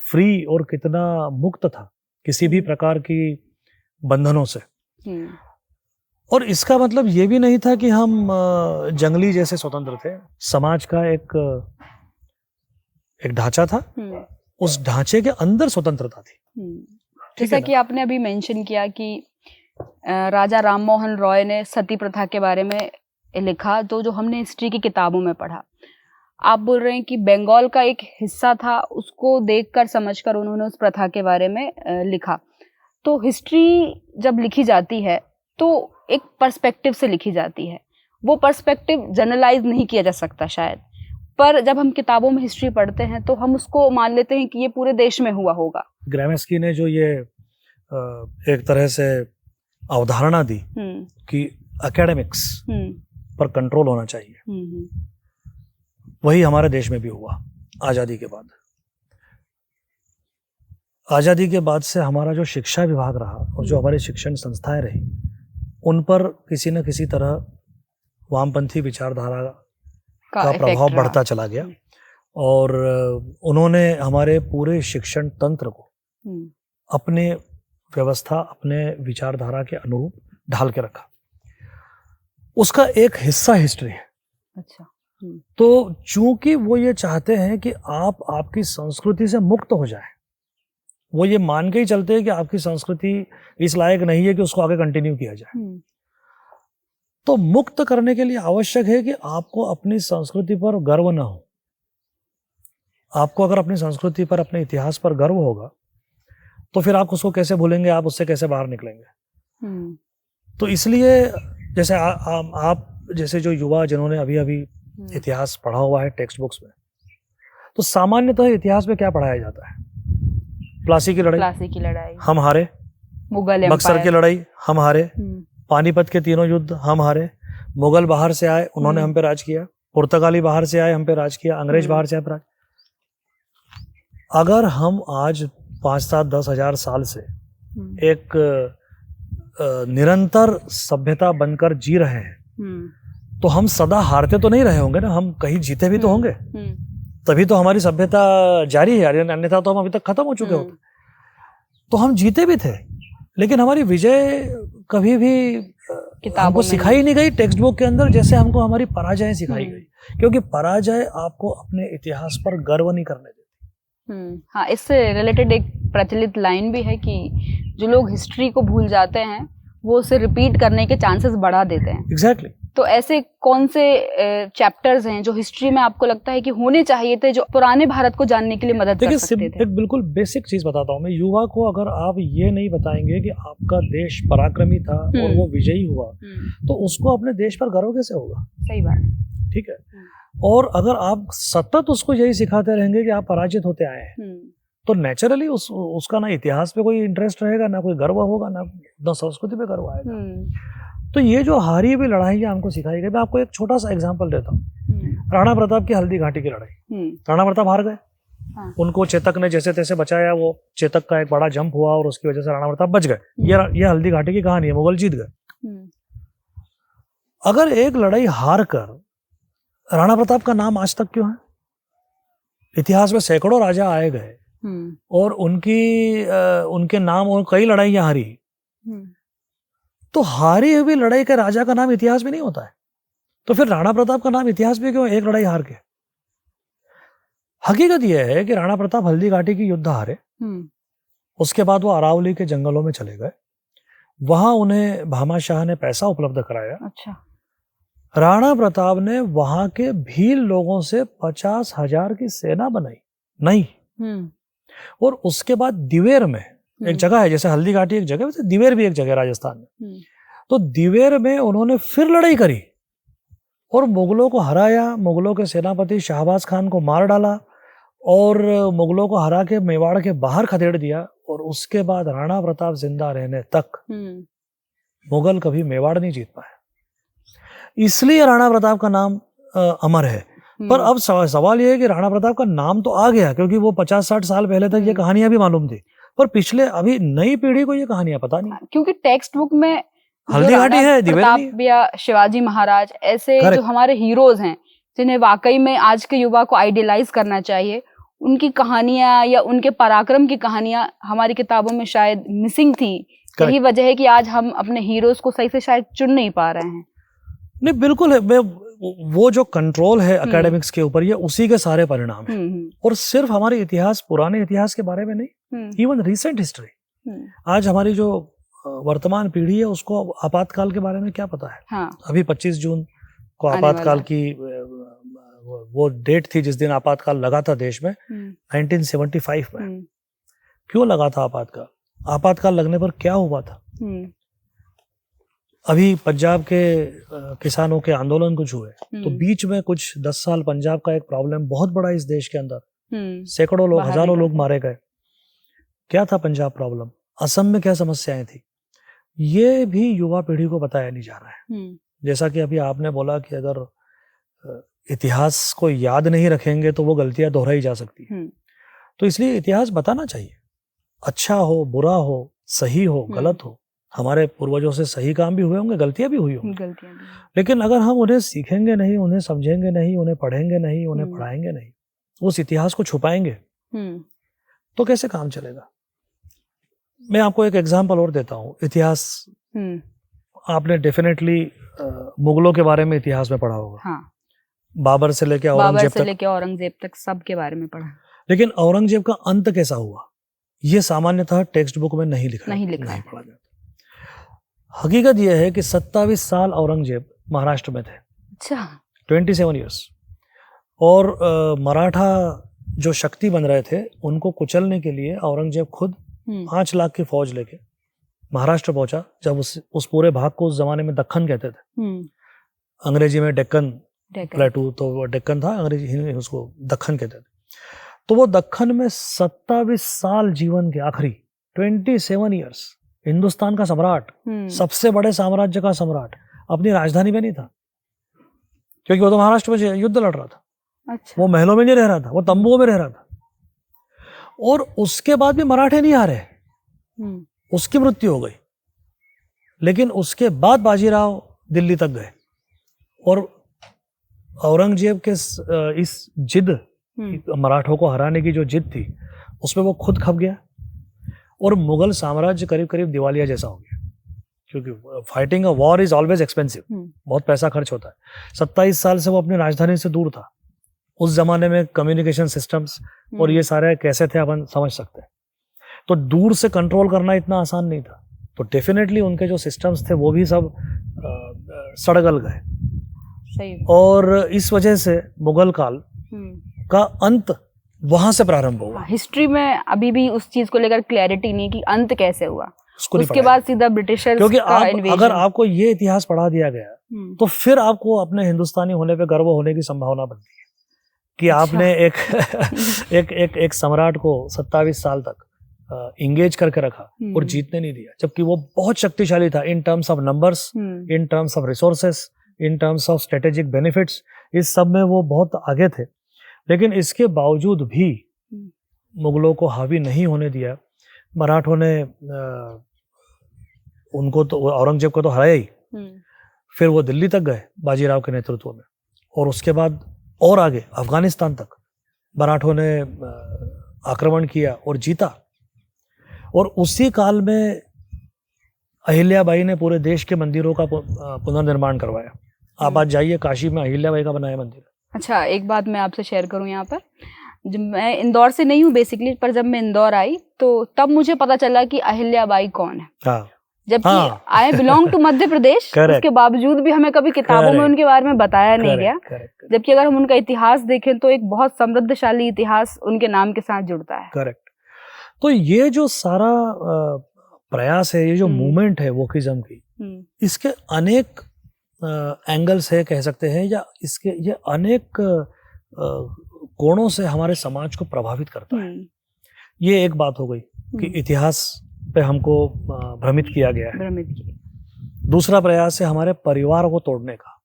फ्री और कितना मुक्त था किसी भी प्रकार की बंधनों से। और इसका मतलब ये भी नहीं था कि हम जंगली जैसे स्वतंत्र थे। समाज का एक ढांचा था, उस ढांचे के अंदर स्वतंत्रता थी। जैसा कि आपने अभी मेंशन किया कि राजा राम मोहन रॉय ने सती प्रथा के बारे में लिखा, तो जो हमने हिस्ट्री की किताबों में पढ़ा, आप बोल रहे हैं कि बंगाल का एक हिस्सा था, उसको देखकर समझकर उन्होंने उस प्रथा के बारे में लिखा। तो हिस्ट्री जब लिखी जाती है तो एक पर्सपेक्टिव से लिखी जाती है, वो पर्सपेक्टिव जनरलाइज नहीं किया जा सकता शायद, पर जब हम किताबों में हिस्ट्री पढ़ते हैं तो हम उसको मान लेते हैं कि ये पूरे देश में हुआ होगा। ग्रामस्की ने जो ये एक तरह से अवधारणा दी कि एकेडमिक्स पर कंट्रोल होना चाहिए, वही हमारे देश में भी हुआ आज़ादी के बाद। आज़ादी के बाद से हमारा जो शिक्षा विभाग रहा और जो हमारी शिक्षण संस्थाएं रही, उन पर किसी न किसी तरह वामपंथी विचारधारा का प्रभाव बढ़ता चला गया और उन्होंने हमारे पूरे शिक्षण तंत्र को अपने व्यवस्था, अपने विचारधारा के अनुरूप ढाल के रखा। उसका एक हिस्सा हिस्ट्री है। अच्छा। तो चूंकि वो ये चाहते हैं कि आप आपकी संस्कृति से मुक्त हो जाए, वो ये मान के ही चलते हैं कि आपकी संस्कृति इस लायक नहीं है कि उसको आगे कंटिन्यू किया जाए, तो मुक्त करने के लिए आवश्यक है कि आपको अपनी संस्कृति पर गर्व ना हो। आपको अगर अपनी संस्कृति पर, अपने इतिहास पर गर्व होगा तो फिर आप उसको कैसे भूलेंगे, आप उससे कैसे बाहर निकलेंगे। तो इसलिए जैसे आप जैसे जो युवा जिन्होंने अभी अभी इतिहास पढ़ा हुआ है टेक्स्ट बुक्स में, तो सामान्यतः इतिहास में क्या पढ़ाया जाता है? प्लासी की लड़ाई हम हारे, मुगल बक्सर की लड़ाई हम हारे, पानीपत के तीनों युद्ध हम हारे, मुगल बाहर से आए उन्होंने हम पे राज किया, पुर्तगाली बाहर से आए हम पे राज किया, अंग्रेज बाहर से आए राज। अगर हम आज 5-7-10 हजार साल से एक निरंतर सभ्यता बनकर जी रहे हैं तो हम सदा हारते तो नहीं रहे होंगे ना, हम कहीं जीते भी तो होंगे, तभी तो हमारी सभ्यता जारी है, अन्यथा तो हम अभी तक खत्म हो चुके होते। तो हम जीते भी थे, लेकिन हमारी विजय कभी भी हमको सिखाई नहीं गई टेक्स्ट बुक के अंदर, जैसे हमको हमारी पराजय सिखाई गई, क्योंकि पराजय आपको अपने इतिहास पर गर्व नहीं करने देती। हाँ, इससे रिलेटेड एक प्रचलित लाइन भी है कि जो लोग हिस्ट्री को भूल जाते हैं वो उसे रिपीट करने के चांसेस बढ़ा देते हैं। एग्जैक्टली। तो ऐसे कौन से चैप्टर्स हैं जो हिस्ट्री में आपको लगता है कि होने चाहिए थे, जो पुराने भारत को जानने के लिए मदद कर सकते थे? एक बिल्कुल बेसिक चीज बताता हूँ मैं युवा को, अगर आप ये नहीं बताएंगे कि आपका देश पराक्रमी था और वो विजयी हुआ, तो उसको अपने देश पर गर्व कैसे होगा? सही बात, ठीक है। और अगर आप सतत उसको यही सिखाते रहेंगे कि आप पराजित होते आए हैं, तो नेचुरली उसका ना इतिहास पे कोई इंटरेस्ट रहेगा, ना कोई गर्व होगा, ना संस्कृति पे गर्व आएगा। तो ये जो हारी हुई लड़ाइयाँ हमको सिखाई गई, मैं आपको एक छोटा सा एग्जांपल देता हूँ। राणा प्रताप की हल्दी घाटी की लड़ाई, राणा प्रताप हार गए, उनको चेतक ने जैसे तैसे बचाया, वो चेतक का एक बड़ा जंप हुआ और उसकी वजह से राणा प्रताप बच गए। ये हल्दी घाटी की कहानी है, मुगल जीत गए। अगर एक लड़ाई हार कर राणा प्रताप का नाम आज तक क्यों है? इतिहास में सैकड़ों राजा आए गए और उनके नाम और कई लड़ाइयां हारी, तो हारी हुई लड़ाई के राजा का नाम इतिहास में नहीं होता है, तो फिर राणा प्रताप का नाम इतिहास में क्यों? एक लड़ाई हार के। हकीकत यह है कि राणा प्रताप हल्दी घाटी की युद्ध हारे, उसके बाद वो अरावली के जंगलों में चले गए, वहां उन्हें भामा शाह ने पैसा उपलब्ध कराया। अच्छा। राणा प्रताप ने वहां के भील लोगों से 50,000 की सेना बनाई नहीं, और उसके बाद दिवेर में एक जगह है, जैसे हल्दी घाटी एक जगह, वैसे दिवेर भी एक जगह राजस्थान में, तो दिवेर में उन्होंने फिर लड़ाई करी और मुगलों को हराया, मुगलों के सेनापति शाहबाज खान को मार डाला और मुगलों को हरा के मेवाड़ के बाहर खदेड़ दिया, और उसके बाद राणा प्रताप जिंदा रहने तक मुगल कभी मेवाड़ नहीं जीत पाए। इसलिए राणा प्रताप का नाम अमर है। पर अब सवाल यह है कि राणा प्रताप का नाम तो आ गया क्योंकि वो 50-60 साल पहले तक ये कहानियां भी मालूम थी, पर पिछले अभी नई पीढ़ी को ये कहानियां पता नहीं, क्योंकि टेक्स्ट बुक में हल्दी घाटी है, प्रताप या शिवाजी महाराज ऐसे जो हमारे हीरोज हैं जिन्हें वाकई में आज के युवा को आइडियलाइज करना चाहिए, उनकी कहानियां या उनके पराक्रम की कहानियां हमारी किताबों में शायद मिसिंग थी। यही वजह है कि आज हम अपने हीरोज को सही से शायद चुन नहीं पा रहे हैं। नहीं, बिल्कुल है। वो जो कंट्रोल है एकेडमिक्स के ऊपर, ये उसी के सारे परिणाम हैं। और सिर्फ हमारे इतिहास, पुराने इतिहास के बारे में नहीं, इवन रीसेंट हिस्ट्री। आज हमारी जो वर्तमान पीढ़ी है उसको आपातकाल के बारे में क्या पता है? हाँ। अभी 25 जून को आपातकाल की वो डेट थी जिस दिन आपातकाल लगा था देश में, 1975 में। क्यों लगा था आपातकाल? आपातकाल लगने पर क्या हुआ था? अभी पंजाब के किसानों के आंदोलन कुछ हुए, तो बीच में कुछ 10 साल पंजाब का एक प्रॉब्लम बहुत बड़ा इस देश के अंदर, सैकड़ों लोग, हजारों लोग मारे गए। क्या था पंजाब प्रॉब्लम? असम में क्या समस्याएं थी, ये भी युवा पीढ़ी को बताया नहीं जा रहा है। जैसा कि अभी आपने बोला कि अगर इतिहास को याद नहीं रखेंगे तो वो गलतियां दोहराई जा सकती है, तो इसलिए इतिहास बताना चाहिए। अच्छा हो, बुरा हो, सही हो, गलत हो, हमारे पूर्वजों से सही काम भी हुए होंगे, गलतियां भी हुई होंगी, लेकिन अगर हम उन्हें सीखेंगे नहीं, उन्हें समझेंगे नहीं, उन्हें पढ़ेंगे नहीं, उन्हें पढ़ाएंगे नहीं, उस इतिहास को छुपाएंगे तो कैसे काम चलेगा। मैं आपको एक एग्जांपल और देता हूँ। इतिहास आपने डेफिनेटली मुगलों के बारे में इतिहास में पढ़ा होगा। हाँ। बाबर से लेके औरंगजेब तक सब के बारे में पढ़ा। लेकिन औरंगजेब का अंत कैसा हुआ, ये सामान्यतः टेक्स्ट बुक में नहीं लिखा नहीं पढ़ा जाता। हकीकत यह है कि 27 साल औरंगजेब महाराष्ट्र में थे। अच्छा। 27 ईयर्स। और मराठा जो शक्ति बन रहे थे उनको कुचलने के लिए औरंगजेब खुद 5 लाख की फौज लेके महाराष्ट्र पहुंचा। जब उस पूरे भाग को उस जमाने में दक्खन कहते थे, अंग्रेजी में डेक्कन प्लेटू, तो वो डेक्कन था, अंग्रेजी में उसको दक्खन कहते थे। तो वो दक्खन में 27 साल जीवन के आखिरी 27 ईयर्स हिंदुस्तान का सम्राट, सबसे बड़े साम्राज्य का सम्राट अपनी राजधानी में नहीं था, क्योंकि वो तो महाराष्ट्र में युद्ध लड़ रहा था। अच्छा। वो महलों में नहीं रह रहा था, वो तंबुओं में रह रहा था। और उसके बाद भी मराठे नहीं हारे, उसकी मृत्यु हो गई। लेकिन उसके बाद बाजीराव दिल्ली तक गए और औरंगजेब के इस जिद, मराठों को हराने की जो जिद थी, उसमें वो खुद खप गया और मुगल साम्राज्य करीब करीब दिवालिया जैसा हो गया। क्योंकि fighting a war is always expensive, बहुत पैसा खर्च होता है। 27 साल से वो अपनी राजधानी से दूर था। उस जमाने में कम्युनिकेशन सिस्टम्स और ये सारे कैसे थे अपन समझ सकते हैं। तो दूर से कंट्रोल करना इतना आसान नहीं था। तो डेफिनेटली उनके जो सिस्टम्स थे वो भी सब सड़गल गए। सही। और इस वजह से मुगल काल का अंत वहां से प्रारंभ हुआ। हिस्ट्री में अभी भी उस चीज को लेकर क्लैरिटी नहीं कि अंत कैसे हुआ। उसके बाद सीधा ब्रिटिशर्स क्योंकि अगर आपको ये इतिहास पढ़ा दिया गया तो फिर आपको अपने हिंदुस्तानी होने पे गर्व होने की संभावना बनती है कि आपने एक सम्राट को 27 साल तक इंगेज करके रखा और जीतने नहीं दिया, जबकि वो बहुत शक्तिशाली था in terms of numbers, in terms of resources, in terms of strategic benefits, इस सब में वो बहुत आगे थे। लेकिन इसके बावजूद भी मुगलों को हावी नहीं होने दिया। मराठों ने उनको तो, औरंगजेब को तो हराया ही। फिर वो दिल्ली तक गए बाजीराव के नेतृत्व में, और उसके बाद और आगे अफगानिस्तान तक मराठों ने आक्रमण किया और जीता। और उसी काल में अहिल्याबाई ने पूरे देश के मंदिरों का पुनर्निर्माण करवाया। आप आज जाइए, काशी में अहिल्याबाई का बनाया मंदिर। अच्छा, एक बात मैं आपसे शेयर करूं यहाँ पर। जब मैं इंदौर से नहीं हूँ बेसिकली, पर जब मैं इंदौर आई तो तब मुझे पता चला कि अहिल्याबाई कौन है। हाँ। जबकि I belong to Madhya Pradesh, उसके बावजूद भी हमें कभी किताबों में उनके बारे में बताया नहीं गया। जबकि अगर हम उनका इतिहास देखें तो एक बहुत समृद्धशाली इतिहास उनके नाम के साथ जुड़ता है। करेक्ट। तो ये जो सारा प्रयास है, ये जो मूवमेंट है वोकिज्म की, इसके अनेक एंगल्स है कह सकते हैं, या इसके ये अनेक कोणों से हमारे समाज को प्रभावित करता है। ये एक बात हो गई कि इतिहास पे हमको भ्रमित किया गया है। दूसरा प्रयास है हमारे परिवार को तोड़ने का।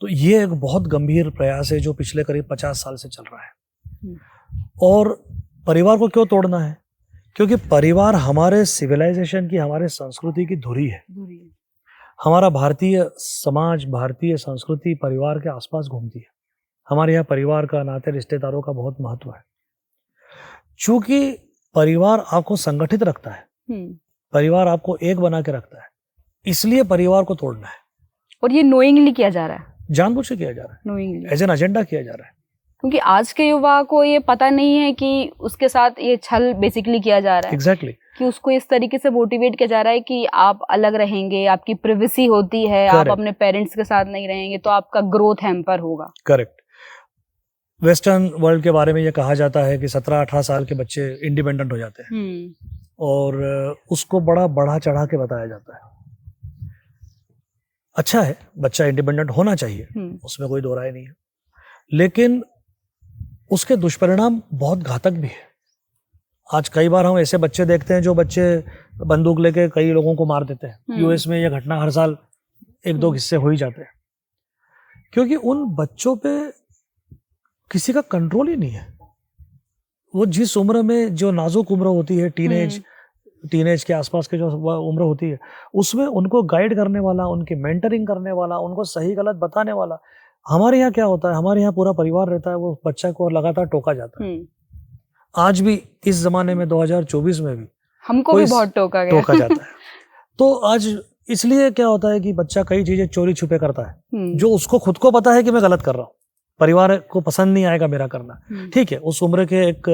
तो ये एक बहुत गंभीर प्रयास है जो पिछले करीब 50 साल से चल रहा है। और परिवार को क्यों तोड़ना है? क्योंकि परिवार हमारे सिविलाइजेशन की, हमारे संस्कृति की धुरी है। हमारा भारतीय समाज, भारतीय संस्कृति परिवार के आसपास घूमती है। हमारे यहाँ परिवार का, नाते रिश्तेदारों का बहुत महत्व है। चूंकि परिवार आपको संगठित रखता है, परिवार आपको एक बना के रखता है, इसलिए परिवार को तोड़ना है। और ये नोइंगली किया जा रहा है, जानबूझ के किया जा रहा है, नोइंगली, एज एन एजेंडा किया जा रहा है। क्योंकि आज के युवा को ये पता नहीं है कि उसके साथ ये छल बेसिकली किया जा रहा है। एग्जैक्टली। कि उसको इस तरीके से मोटिवेट किया जा रहा है कि आप अलग रहेंगे, आपकी प्राइवेसी होती है, आप अपने पेरेंट्स के साथ नहीं रहेंगे तो आपका ग्रोथ हैम्पर होगा। करेक्ट। वेस्टर्न वर्ल्ड के बारे में ये कहा जाता है कि 17-18 साल के बच्चे इंडिपेंडेंट हो जाते हैं, और उसको बड़ा बढ़ा चढ़ा के बताया जाता है। अच्छा है, बच्चा इंडिपेंडेंट होना चाहिए, उसमें कोई दो राय नहीं है, लेकिन उसके दुष्परिणाम बहुत घातक भी है। आज कई बार हम ऐसे बच्चे देखते हैं जो बच्चे बंदूक लेके कई लोगों को मार देते हैं। यूएस में यह घटना हर साल 1-2 किस्से हो ही जाते हैं, क्योंकि उन बच्चों पे किसी का कंट्रोल ही नहीं है। वो जिस उम्र में जो नाजुक उम्र होती है, टीनेज के आसपास के जो उम्र होती है, उसमें उनको गाइड करने वाला, उनकी मेंटरिंग करने वाला, उनको सही गलत बताने वाला, हमारे यहाँ क्या होता है, हमारे यहाँ पूरा परिवार रहता है, वो बच्चा को लगातार टोका जाता है। आज भी इस जमाने में 2024 में भी हमको भी बहुत टोका जाता है। तो आज इसलिए क्या होता है कि बच्चा कई चीजें चोरी छुपे करता है, जो उसको खुद को पता है कि मैं गलत कर रहा हूँ, परिवार को पसंद नहीं आएगा मेरा करना। ठीक है, उस उम्र के एक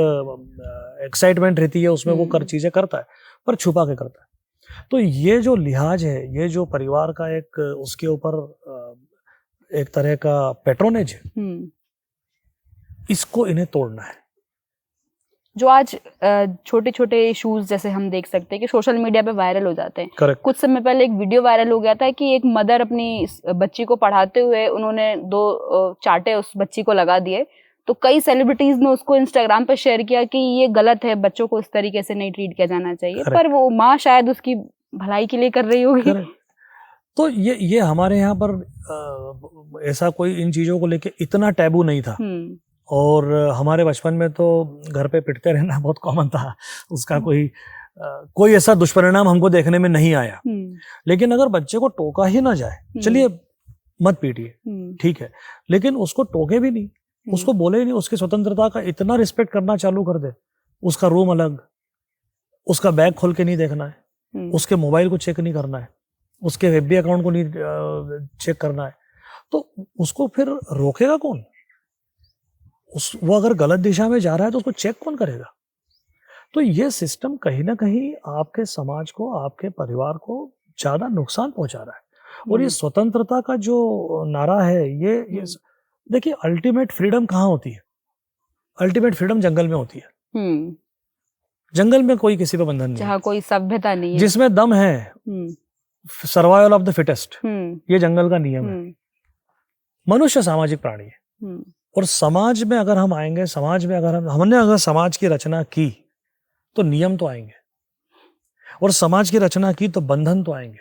एक्साइटमेंट रहती है, उसमें वो चीजें करता है, पर छुपा के करता है। तो ये जो लिहाज है, ये जो परिवार का एक उसके ऊपर एक तरह का पैट्रोनेज है, इसको इन्हें तोड़ना है। जो आज छोटे छोटे इश्यूज जैसे हम देख सकते हैं कि सोशल मीडिया पे वायरल हो जाते हैं। Correct. कुछ समय पहले एक वीडियो वायरल हो गया था कि एक मदर अपनी बच्ची को पढ़ाते हुए उन्होंने 2 चांटे उस बच्ची को लगा दिए, तो कई सेलिब्रिटीज ने उसको इंस्टाग्राम पे शेयर किया कि ये गलत है, बच्चों को इस तरीके से नहीं ट्रीट किया जाना चाहिए। पर वो माँ शायद उसकी भलाई के लिए कर रही होगी। तो ये हमारे यहाँ पर ऐसा कोई इन चीजों को लेके इतना टैबू नहीं था, और हमारे बचपन में तो घर पे पिटते रहना बहुत कॉमन था, उसका कोई ऐसा दुष्परिणाम हमको देखने में नहीं आया। लेकिन अगर बच्चे को टोका ही ना जाए, चलिए मत पीटिए, ठीक है, लेकिन उसको टोके भी नहीं, उसको बोले ही नहीं, उसकी स्वतंत्रता का इतना रिस्पेक्ट करना चालू कर दे, उसका रूम अलग, उसका बैग खोल के नहीं देखना है, उसके मोबाइल को चेक नहीं करना है, उसके एफबी अकाउंट को नहीं चेक करना है, तो उसको फिर रोकेगा कौन? वो अगर गलत दिशा में जा रहा है तो उसको चेक कौन करेगा? तो ये सिस्टम कहीं ना कहीं आपके समाज को, आपके परिवार को ज्यादा नुकसान पहुंचा रहा है। और ये स्वतंत्रता का जो नारा है, ये देखिए, अल्टीमेट फ्रीडम कहाँ होती है? अल्टीमेट फ्रीडम जंगल में होती है। जंगल में कोई किसी पे बंधन नहीं, जहाँ कोई सभ्यता नहीं है, जिसमें दम है, सर्वाइवल ऑफ द फिटेस्ट, ये जंगल का नियम है। मनुष्य सामाजिक प्राणी है, और समाज में अगर हम आएंगे, समाज में अगर हमने अगर समाज की रचना की तो नियम तो आएंगे, और समाज की रचना की तो बंधन तो आएंगे।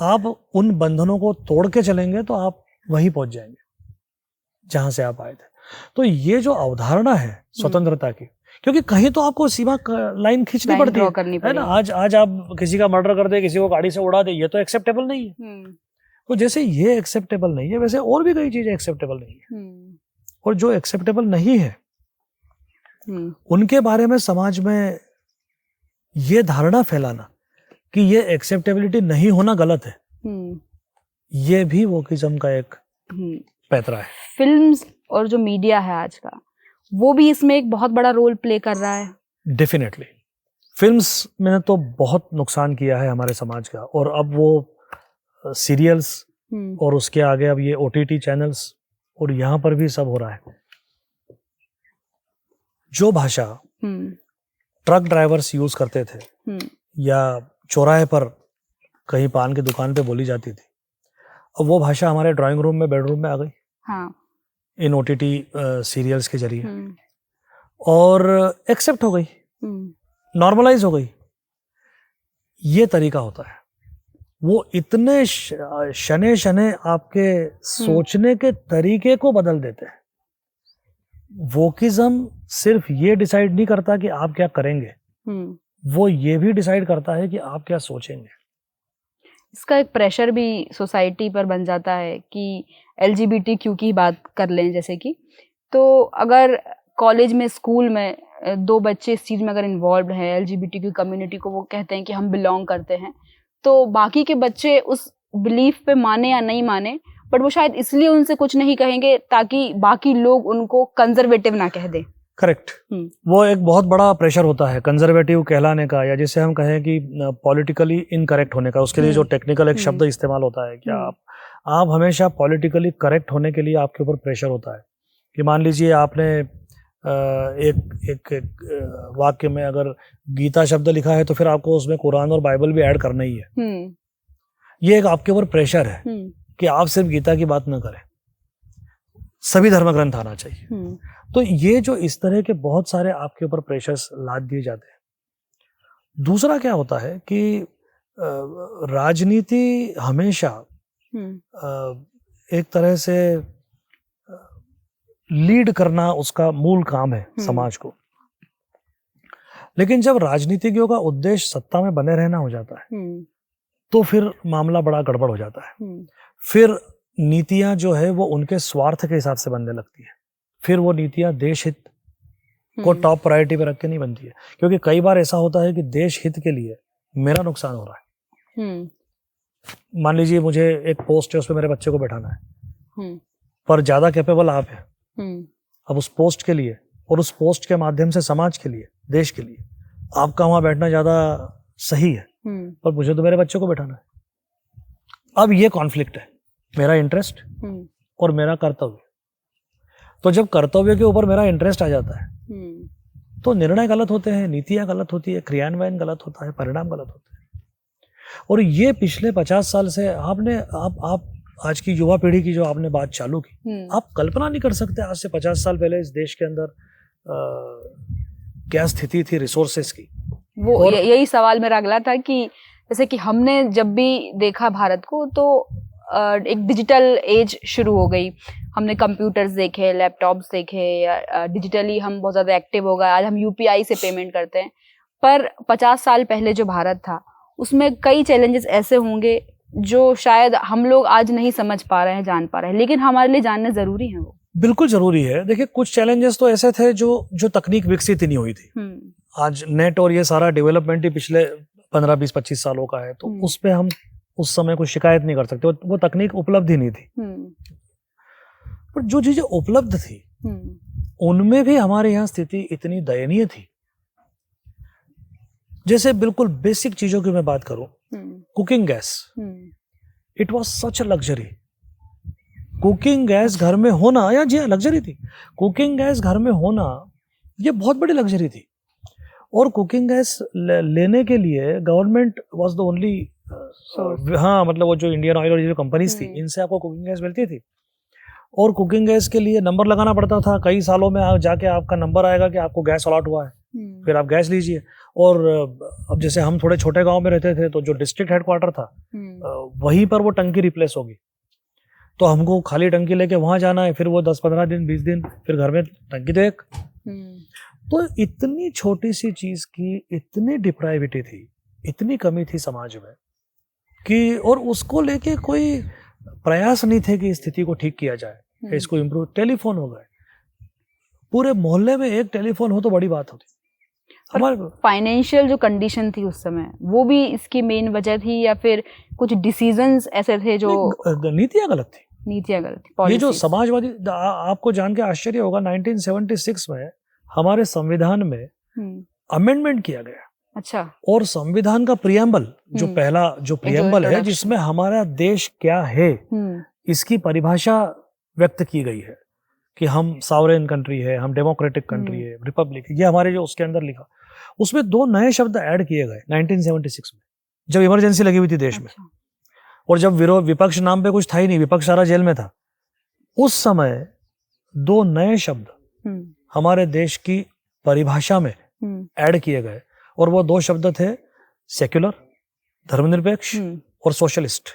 आप उन बंधनों को तोड़ के चलेंगे तो आप वहीं पहुंच जाएंगे जहां से आप आए थे। तो ये जो अवधारणा है स्वतंत्रता की, क्योंकि कहीं तो आपको सीमा लाइन खींचनी पड़ती है ना। आज आप किसी का मर्डर कर दे, किसी को गाड़ी से उड़ा दे, ये तो एक्सेप्टेबल नहीं है। तो जैसे ये एक्सेप्टेबल नहीं है, वैसे और भी कई चीजें एक्सेप्टेबल नहीं है। और जो एक्सेप्टेबल नहीं है, उनके बारे में समाज में ये धारणा फैलाना कि ये एक्सेप्टेबिलिटी नहीं होना गलत है, ये भी वोकिज्म का एक पैतरा है। फिल्म्स और जो मीडिया है आज का, वो भी इसमें एक बहुत बड़ा रोल प्ले कर रहा है। डेफिनेटली फिल्म्स में तो बहुत नुकसान किया है हमारे समाज का, और अब वो सीरियल्स और उसके आगे अब ये ओटीटी चैनल्स, और यहाँ पर भी सब हो रहा है। जो भाषा ट्रक ड्राइवर्स यूज करते थे या चौराहे पर कहीं पान की दुकान पे बोली जाती थी, अब वो भाषा हमारे ड्राइंग रूम में, बेडरूम में आ गई। हाँ। इन ओटीटी सीरियल्स के जरिए, और एक्सेप्ट हो गई, नॉर्मलाइज हो गई। ये तरीका होता है, वो इतने शने शने आपके सोचने के तरीके को बदल देते हैं। वोकिज्म सिर्फ ये डिसाइड नहीं करता कि आप क्या करेंगे, वो ये भी डिसाइड करता है कि आप क्या सोचेंगे। इसका एक प्रेशर भी सोसाइटी पर बन जाता है कि LGBTQ की बात कर लें जैसे कि, तो अगर कॉलेज में, स्कूल में 2 बच्चे इस चीज़ में अगर इन्वॉल्व हैं, LGBTQ कम्युनिटी को वो कहते हैं कि हम बिलोंग करते हैं, तो बाकी के बच्चे उस बिलीफ पे माने या नहीं माने, बट वो शायद इसलिए उनसे कुछ नहीं कहेंगे ताकि बाकी लोग उनको कंजर्वेटिव ना कह दें। करेक्ट। वो एक बहुत बड़ा प्रेशर होता है कंजर्वेटिव कहलाने का, या जिसे हम कहें कि पॉलिटिकली इनकरेक्ट होने का। उसके लिए जो टेक्निकल एक शब्द इस्तेमाल होता है कि आप हमेशा पॉलिटिकली करेक्ट होने के लिए आपके ऊपर प्रेशर होता है कि मान लीजिए आपने एक वाक्य में अगर गीता शब्द लिखा है तो फिर आपको उसमें कुरान और बाइबल भी ऐड करना ही है। ये एक आपके ऊपर प्रेशर है कि आप सिर्फ गीता की बात न करें। सभी धर्म ग्रंथ आना चाहिए। तो ये जो इस तरह के बहुत सारे आपके ऊपर प्रेशर्स लाद दिए जाते हैं। दूसरा क्या होता है कि राजनीति हमेशा एक तरह से लीड करना उसका मूल काम है समाज को, लेकिन जब राजनीतिज्ञों का उद्देश्य सत्ता में बने रहना हो जाता है तो फिर मामला बड़ा गड़बड़ हो जाता है। फिर नीतियां जो है वो उनके स्वार्थ के हिसाब से बनने लगती है। फिर वो नीतियां देश हित को टॉप प्रायोरिटी पे रख के नहीं बनती है, क्योंकि कई बार ऐसा होता है कि देश हित के लिए मेरा नुकसान हो रहा है। मान लीजिए मुझे एक पोस्ट है, उस पर मेरे बच्चे को बैठाना है, पर ज्यादा कैपेबल आप है। अब उस पोस्ट के लिए और उस पोस्ट के माध्यम से समाज के लिए, देश के लिए आपका वहां बैठना ज्यादा सही है, पर मुझे तो मेरे बच्चे को बैठाना है। अब ये कॉन्फ्लिक्ट है, मेरा इंटरेस्ट और मेरा कर्तव्य। तो जब कर्तव्य के ऊपर मेरा इंटरेस्ट आ जाता है तो निर्णय गलत होते हैं, नीतियां गलत होती है, क्रियान्वयन गलत होता है, परिणाम गलत होते हैं। और ये पिछले 50 साल से आप आज की युवा पीढ़ी की जो आपने बात चालू की, आप कल्पना नहीं कर सकते आज से 50 साल पहले इस देश के अंदर क्या स्थिति थी रिसोर्सेस की। वो यही सवाल मेरा अगला था कि जैसे कि हमने जब भी देखा भारत को तो एक डिजिटल एज शुरू हो गई। हमने कंप्यूटर्स देखे, लैपटॉप्स देखे, डिजिटली हम बहुत ज़्यादा एक्टिव हो गए। आज हम यूपीआई से पेमेंट करते हैं। पर 50 साल पहले जो भारत था उसमें कई चैलेंजेस ऐसे होंगे जो शायद हम लोग आज नहीं समझ पा रहे हैं, जान पा रहे हैं, लेकिन हमारे लिए जानने जरूरी है। वो बिल्कुल जरूरी है। देखिए, कुछ चैलेंजेस तो ऐसे थे जो तकनीक विकसित ही नहीं हुई थी। आज नेट और ये सारा डेवलपमेंट ही पिछले 15, 20, 25 सालों का है, तो उस पे हम उस समय कोई शिकायत नहीं कर सकते। वो तकनीक उपलब्ध ही नहीं थी। पर जो चीजें उपलब्ध थी उनमें भी हमारे यहाँ स्थिति इतनी दयनीय थी। जैसे बिल्कुल बेसिक चीजों की मैं बात करूं, cooking gas, it was such a luxury. Cooking gas घर में होना, या जी लग्जरी थी। कुकिंग गैस घर में होना ये बहुत बड़ी लग्जरी थी। और कुकिंग गैस लेने के लिए गवर्नमेंट वाज द ओनली, हाँ मतलब वो जो इंडियन ऑयल और जो कंपनीज थी इनसे आपको कुकिंग गैस मिलती थी। और कुकिंग गैस के लिए नंबर लगाना पड़ता था। कई सालों में जाके आपका नंबर आएगा कि आपको गैस अलॉट हुआ है, फिर आप गैस लीजिए। और अब जैसे हम थोड़े छोटे गांव में रहते थे तो जो डिस्ट्रिक्ट हेडक्वार्टर था वहीं पर वो टंकी रिप्लेस होगी, तो हमको खाली टंकी लेके वहां जाना है, फिर वो 10-15 दिन 20 दिन फिर घर में टंकी तो एक। तो इतनी छोटी सी चीज की इतनी डिप्राइविटी थी, इतनी कमी थी समाज में कि, और उसको लेके कोई प्रयास नहीं थे कि स्थिति को ठीक किया जाए, इसको इम्प्रूव। टेलीफोन हो गए, पूरे मोहल्ले में एक टेलीफोन हो तो बड़ी बात होती। हमारे फाइनेंशियल जो कंडीशन थी उस समय वो भी इसकी मेन वजह थी, या फिर कुछ डिसीजंस ऐसे थे जो नीतियां गलत थी। नीतियां गलत थी। ये जो समाजवादी, आपको जान के आश्चर्य होगा, 1976 में हमारे संविधान में अमेंडमेंट किया गया। अच्छा। और संविधान का प्रियम्बल, जो पहला जो प्रियम्बल है जिसमें हमारा देश क्या है इसकी परिभाषा व्यक्त की गई है कि हम सॉवरेन कंट्री है, हम डेमोक्रेटिक कंट्री है, रिपब्लिक, ये हमारे जो उसके अंदर लिखा। उसमें 2 नए शब्द ऐड किए गए 1976 में, जब इमरजेंसी लगी हुई थी देश में। और जब विपक्ष नाम पे कुछ था ही नहीं, विपक्ष सारा जेल में था, उस समय 2 नए शब्द हमारे देश की परिभाषा में ऐड किए गए। और वो 2 शब्द थे सेक्युलर, धर्मनिरपेक्ष, और सोशलिस्ट,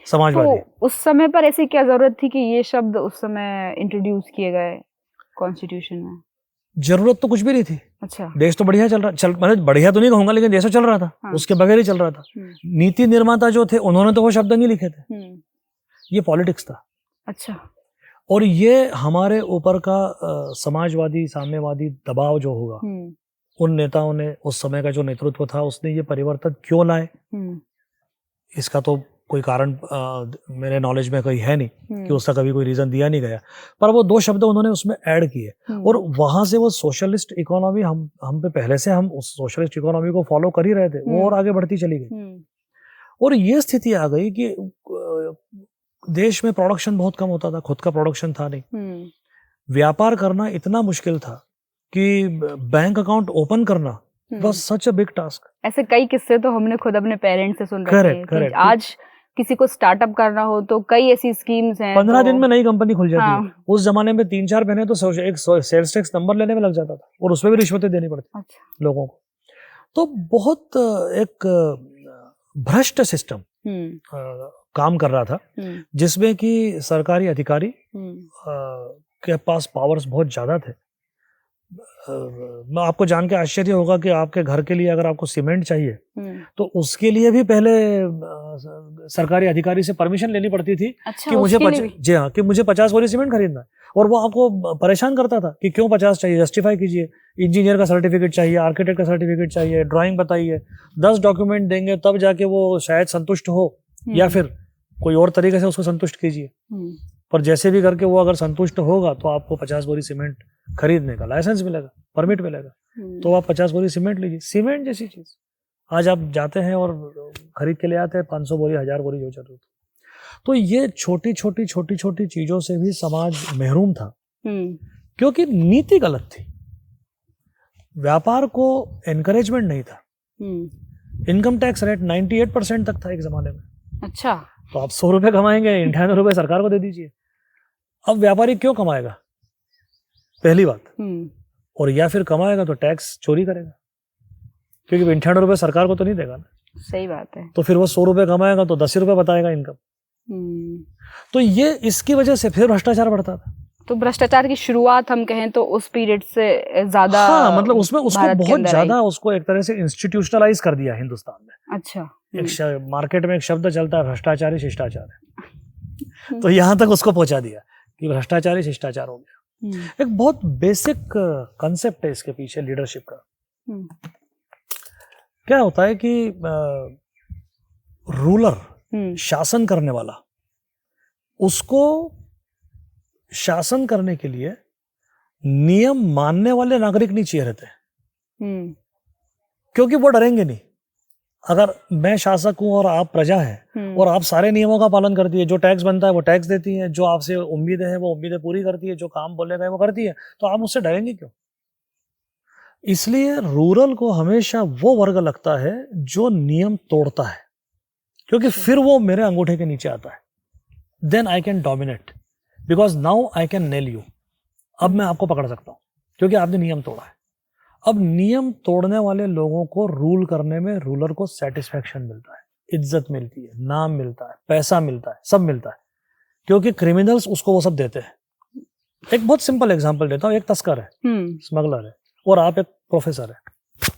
समाजवादी। तो उस समय पर ऐसी क्या जरूरत थी कि ये शब्द उस समय इंट्रोड्यूस किए गए कॉन्स्टिट्यूशन में? जरूरत तो कुछ भी नहीं थी। अच्छा। देश तो बढ़िया चल रहा, मतलब बढ़िया तो नहीं कहूंगा, लेकिन देश तो चल रहा था। हाँ। उसके बगैर ही चल रहा था। नीति निर्माता जो थे उन्होंने तो वो शब्द नहीं लिखे थे, ये पॉलिटिक्स था। अच्छा। और ये हमारे ऊपर का समाजवादी साम्यवादी दबाव जो होगा, उन नेताओं ने, उस समय का जो नेतृत्व था उसने ये परिवर्तन क्यों लाए, इसका तो कोई कारण मेरे नॉलेज में कोई है नहीं कि उसका कभी कोई रीजन दिया नहीं गया। पर वो 2 शब्द उन्होंने उसमें ऐड किए, और वहां से वो सोशलिस्ट इकोनॉमी, हम पे पहले से हम उस सोशलिस्ट इकोनॉमी को फॉलो कर ही रहे थे, वो और आगे बढ़ती चली गई। और ये स्थिति आ गई कि देश में प्रोडक्शन बहुत कम होता था, खुद का प्रोडक्शन था नहीं। व्यापार करना इतना मुश्किल था कि बैंक अकाउंट ओपन करना was such a big task। ऐसे कई किस्से तो हमने खुद अपने पेरेंट्स से सुन रखे हैं। आज किसी को स्टार्टअप करना हो तो कई ऐसी स्कीम्स हैं। 15 दिन में नई कंपनी खुल जाती है। हाँ। उस जमाने में 3-4 महीने तो एक सेल्स टैक्स नंबर लेने में लग जाता था और उसमें भी रिश्वतें देनी पड़ती लोगों को। तो बहुत एक भ्रष्ट सिस्टम काम कर रहा था, जिसमें कि सरकारी अधिकारी के पास पावर्स बहुत ज्यादा थे। मैं आपको जान के आश्चर्य होगा कि आपके घर के लिए अगर आपको सीमेंट चाहिए तो उसके लिए भी पहले सरकारी अधिकारी से परमिशन लेनी पड़ती थी। अच्छा, कि मुझे जी हाँ, कि मुझे 50 बोरी सीमेंट खरीदना है, और वो आपको परेशान करता था कि क्यों 50 चाहिए, जस्टिफाई कीजिए, इंजीनियर का सर्टिफिकेट चाहिए, आर्किटेक्ट का सर्टिफिकेट चाहिए, ड्राइंग बताइए, 10 डॉक्यूमेंट देंगे तब जाके वो शायद संतुष्ट हो, या फिर कोई और तरीके से उसको संतुष्ट कीजिए। पर जैसे भी करके वो अगर संतुष्ट होगा तो आपको 50 बोरी सीमेंट खरीदने का लाइसेंस मिलेगा, परमिट मिलेगा, तो आप 50 बोरी सीमेंट लीजिए। सीमेंट जैसी चीज आज आप जाते हैं और खरीद के ले आते हैं 500 बोरी, 1000 बोरी जो जरूरत। तो ये छोटी छोटी चीजों से भी समाज महरूम था, क्योंकि नीति गलत थी। व्यापार को एनकरेजमेंट नहीं था। इनकम टैक्स रेट 98% तक था एक जमाने में। अच्छा, तो आप 100 रुपए कमाएंगे, 98 रुपए सरकार को दे दीजिए। अब व्यापारी क्यों कमाएगा, पहली बात, और या फिर कमाएगा तो टैक्स चोरी करेगा, क्योंकि 98 रुपए सरकार को तो नहीं देगा ना। सही बात है। तो फिर वो 100 रुपए कमाएगा तो 10 रुपए बताएगा इनकम। तो ये इसकी वजह से फिर भ्रष्टाचार बढ़ता था। तो भ्रष्टाचार की शुरुआत हम कहें तो उस पीरियड से ज्यादा, हाँ, मतलब उसमें उसको बहुत ज्यादा उसको एक तरह से इंस्टीट्यूशनलाइज कर दिया हिंदुस्तान में। अच्छा, एक मार्केट में एक शब्द चलता है, भ्रष्टाचारी शिष्टाचार है। तो यहाँ तक उसको पहुंचा दिया कि भ्रष्टाचारी शिष्टाचार हो गया। एक बहुत बेसिक कंसेप्ट है इसके पीछे लीडरशिप का। क्या होता है कि रूलर, शासन करने वाला, उसको शासन करने के लिए नियम मानने वाले नागरिक नहीं चाहिए रहते, क्योंकि वो डरेंगे नहीं। अगर मैं शासक हूं और आप प्रजा हैं और आप सारे नियमों का पालन करती है, जो टैक्स बनता है वो टैक्स देती है, जो आपसे उम्मीदें हैं वो उम्मीदें पूरी करती है, जो काम बोले गए वो करती है, तो आप उससे डरेंगे क्यों? इसलिए रूरल को हमेशा वो वर्ग लगता है जो नियम तोड़ता है, क्योंकि फिर वो मेरे अंगूठे के नीचे आता है। Then I can dominate, because now I can nail you. अब मैं आपको पकड़ सकता हूं क्योंकि आपने नियम तोड़ा है। अब नियम तोड़ने वाले लोगों को रूल करने में रूलर को सेटिस्फेक्शन मिलता है, इज्जत मिलती है, नाम मिलता है, पैसा मिलता है, सब मिलता है, क्योंकि क्रिमिनल्स उसको वो सब देते हैं। एक बहुत सिंपल एग्जांपल देता हूं। एक तस्कर है, स्मगलर है, और आप एक प्रोफेसर है,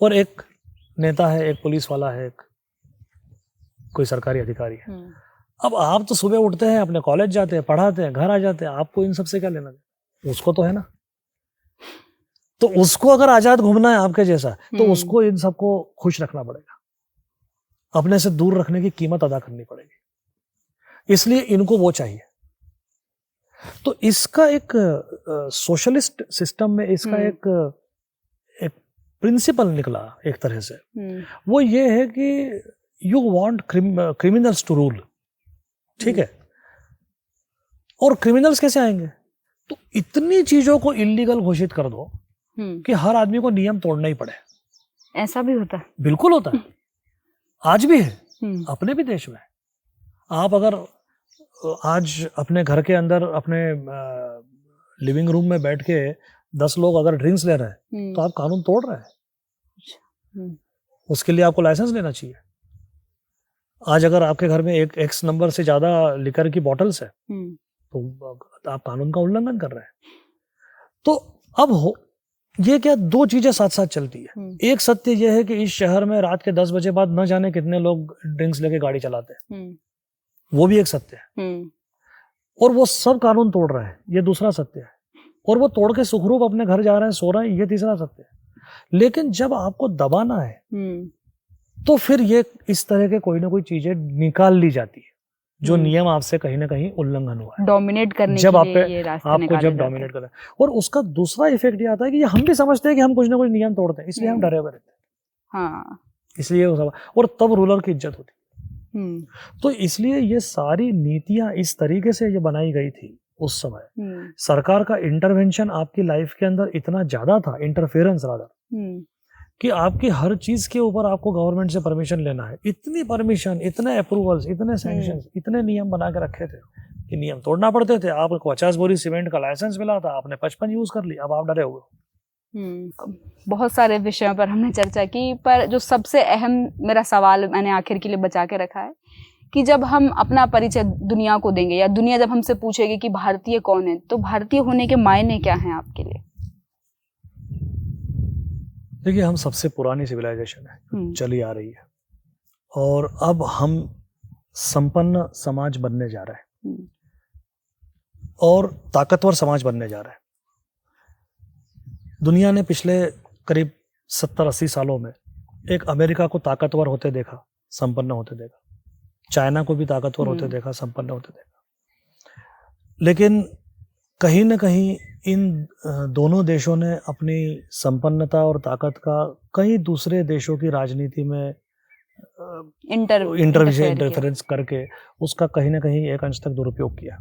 और एक नेता है, एक पुलिस वाला है, एक कोई सरकारी अधिकारी है। अब आप तो सुबह उठते हैं, अपने कॉलेज जाते हैं, पढ़ाते हैं, घर आ जाते हैं, आपको इन सबसे क्या लेना है? उसको तो है ना। तो उसको अगर आजाद घूमना है आपके जैसा, तो उसको इन सबको खुश रखना पड़ेगा, अपने से दूर रखने की कीमत अदा करनी पड़ेगी। इसलिए इनको वो चाहिए। तो इसका एक सोशलिस्ट सिस्टम में इसका एक प्रिंसिपल निकला एक तरह से। वो ये है कि you want criminals to rule, ठीक है। और क्रिमिनल्स कैसे आएंगे? तो इतनी चीजों को इलीगल घोषित कर दो कि हर आदमी को नियम तोड़ना ही पड़े। ऐसा भी होता है? बिल्कुल होता है, आज भी है, अपने भी देश में। आप अगर आज अपने घर के अंदर अपने लिविंग रूम में बैठ के 10 लोग अगर ड्रिंक्स ले रहे हैं तो आप कानून तोड़ रहे हैं। उसके लिए आपको लाइसेंस लेना चाहिए। आज अगर आपके घर में एक X नंबर से ज्यादा लिकर की बॉटल्स है तो आप कानून का उल्लंघन कर रहे हैं। तो अब ये क्या, दो चीजें साथ साथ चलती है। एक सत्य यह है कि इस शहर में रात के 10 बजे बाद न जाने कितने लोग ड्रिंक्स लेके गाड़ी चलाते हैं, वो भी एक सत्य है। और वो सब कानून तोड़ रहे हैं, ये दूसरा सत्य है। और वो तोड़ के सुखरूप अपने घर जा रहे हैं, सो रहे हैं, ये तीसरा सत्य है। लेकिन जब आपको दबाना है तो फिर ये इस तरह के कोई ना कोई चीजें निकाल ली जाती है जो नियम आपसे कहीं ना कहीं उल्लंघन हुआ है, डोमिनेट करने जब के लिए ये रास्ते आपको जब डोमिनेट कर। और उसका दूसरा इफेक्ट ये आता है कि हम भी समझते हैं कि हम कुछ ना कुछ नियम तोड़ते हैं, इसलिए हम डरे हुए रहते हैं। हाँ, इसलिए और तब रूलर की इज्जत होती। तो इसलिए ये सारी नीतियां इस तरीके से ये बनाई गई थी उस समय। सरकार का इंटरवेंशन आपकी लाइफ के अंदर इतना ज्यादा था, इंटरफेरेंस रादर, कि आपकी हर चीज के ऊपर आपको गवर्नमेंट से परमिशन लेना है। इतनी परमिशन, इतने अप्रूवल्स, इतने सैंक्शंस, इतने नियम बना के रखे थे कि नियम तोड़ना पड़ते थे। आपको 50 बोरी सीमेंट का लाइसेंस मिला था, आपने 55 यूज कर लिया, अब आप डरे हुए। बहुत सारे विषयों पर हमने चर्चा की, पर जो सबसे अहम मेरा सवाल मैंने आखिर के लिए बचा के रखा है कि जब हम अपना परिचय दुनिया को देंगे या दुनिया जब हमसे पूछेगी कि भारतीय कौन है, तो भारतीय होने के मायने क्या हैं आपके लिए? देखिए, हम सबसे पुरानी सिविलाइजेशन है, चली आ रही है, और अब हम संपन्न समाज बनने जा रहे हैं और ताकतवर समाज बनने जा रहे हैं। दुनिया ने पिछले करीब 70-80 सालों में एक अमेरिका को ताकतवर होते देखा, संपन्न होते देखा, चाइना को भी ताकतवर होते देखा, संपन्न होते देखा, लेकिन कहीं ना कहीं इन दोनों देशों ने अपनी संपन्नता और ताकत का कई दूसरे देशों की राजनीति में इंटरफेरेंस करके उसका कहीं ना कहीं एक अंश तक दुरुपयोग किया।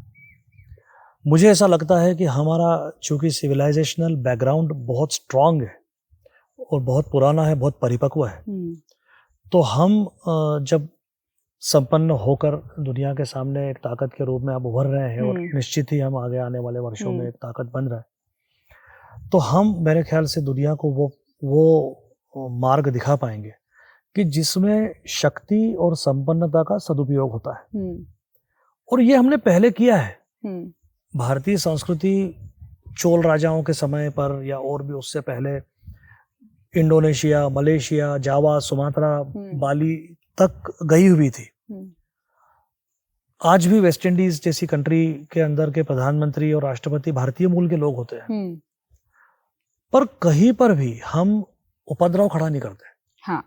मुझे ऐसा लगता है कि हमारा चूंकि सिविलाइजेशनल बैकग्राउंड बहुत स्ट्रांग है और बहुत पुराना है, बहुत परिपक्व है, तो हम जब संपन्न होकर दुनिया के सामने एक ताकत के रूप में अब उभर रहे हैं और निश्चित ही हम आगे आने वाले वर्षों में एक ताकत बन रहे हैं, तो हम मेरे ख्याल से दुनिया को वो मार्ग दिखा पाएंगे कि जिसमें शक्ति और संपन्नता का सदुपयोग होता है। और ये हमने पहले किया है। भारतीय संस्कृति चोल राजाओं के समय पर या और भी उससे पहले इंडोनेशिया, मलेशिया, जावा, सुमात्रा, बाली तक गई हुई थी। आज भी वेस्ट इंडीज जैसी कंट्री के अंदर के प्रधानमंत्री और राष्ट्रपति भारतीय मूल के लोग होते हैं, पर कहीं पर भी हम उपद्रव खड़ा नहीं करते। हाँ।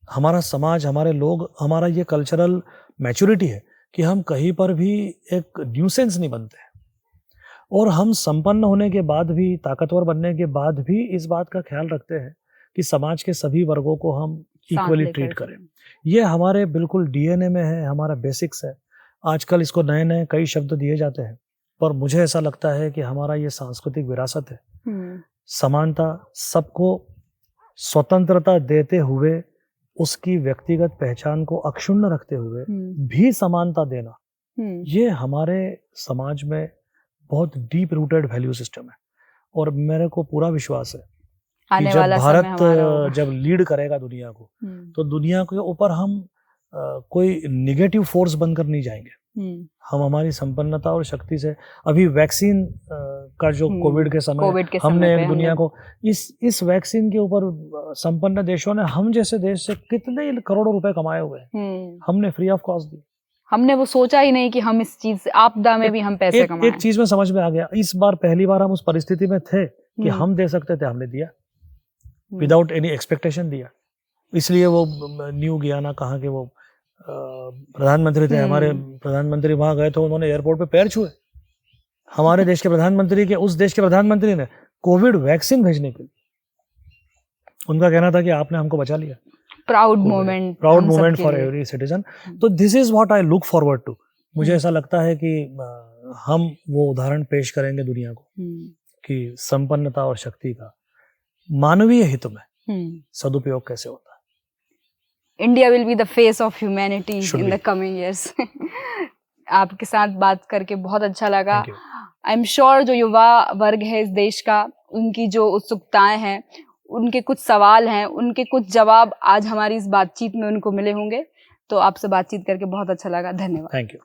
हमारा समाज, हमारे लोग, हमारा ये कल्चरल मैच्योरिटी है कि हम कहीं पर भी एक न्यूसेंस नहीं बनते, और हम संपन्न होने के बाद भी, ताकतवर बनने के बाद भी इस बात का ख्याल रखते हैं कि समाज के सभी वर्गों को हम इक्वली ट्रीट करें। ये हमारे बिल्कुल डीएनए में है, हमारा बेसिक्स है। आजकल इसको नए नए कई शब्द दिए जाते हैं, पर मुझे ऐसा लगता है कि हमारा ये सांस्कृतिक विरासत है। समानता, सबको स्वतंत्रता देते हुए, उसकी व्यक्तिगत पहचान को अक्षुण्ण रखते हुए भी समानता देना, ये हमारे समाज में बहुत डीप रूटेड वैल्यू सिस्टम है। और मेरे को पूरा विश्वास है कि जब भारत जब लीड करेगा दुनिया को, तो दुनिया के ऊपर हम कोई निगेटिव फोर्स बनकर नहीं जाएंगे। हम हमारी संपन्नता और शक्ति से, अभी वैक्सीन का जो कोविड के समय हमने एक दुनिया को इस वैक्सीन के ऊपर संपन्न देशों ने हम जैसे देश से कितने करोड़ों रुपए कमाए हुए हैं, हमने फ्री ऑफ कॉस्ट दी। हमने वो सोचा ही नहीं कि हम इस चीज आपदा में भी हम पैसे कमाएं। एक चीज में समझ में आ गया, इस बार पहली बार हम उस परिस्थिति में थे कि हम दे सकते थे, हमने दिया विदाउट एनी एक्सपेक्टेशन दिया। इसलिए वो न्यू गियाना कहाँ के वो प्रधानमंत्री थे, हमारे प्रधानमंत्री वहां गए तो उन्होंने एयरपोर्ट पे पैर छुए। हमारे देश के प्रधानमंत्री के, उस देश के प्रधानमंत्री ने कोविड वैक्सीन भेजने के लिए, उनका कहना था कि आपने हमको बचा लिया। Proud moment for every citizen. तो this is what I look forward to. मुझे ऐसा लगता है कि हम वो उदाहरण पेश करेंगे दुनिया को कि संपन्नता और शक्ति का मानवीय हित में सदुपयोग कैसे होता है। India will be the face of humanity in the coming years. आपके साथ बात करके बहुत अच्छा लगा। आई एम श्योर जो युवा वर्ग है इस देश का, उनकी जो उत्सुकताएं हैं, उनके कुछ सवाल हैं, उनके कुछ जवाब आज हमारी इस बातचीत में उनको मिले होंगे। तो आपसे बातचीत करके बहुत अच्छा लगा। धन्यवाद। Thank you.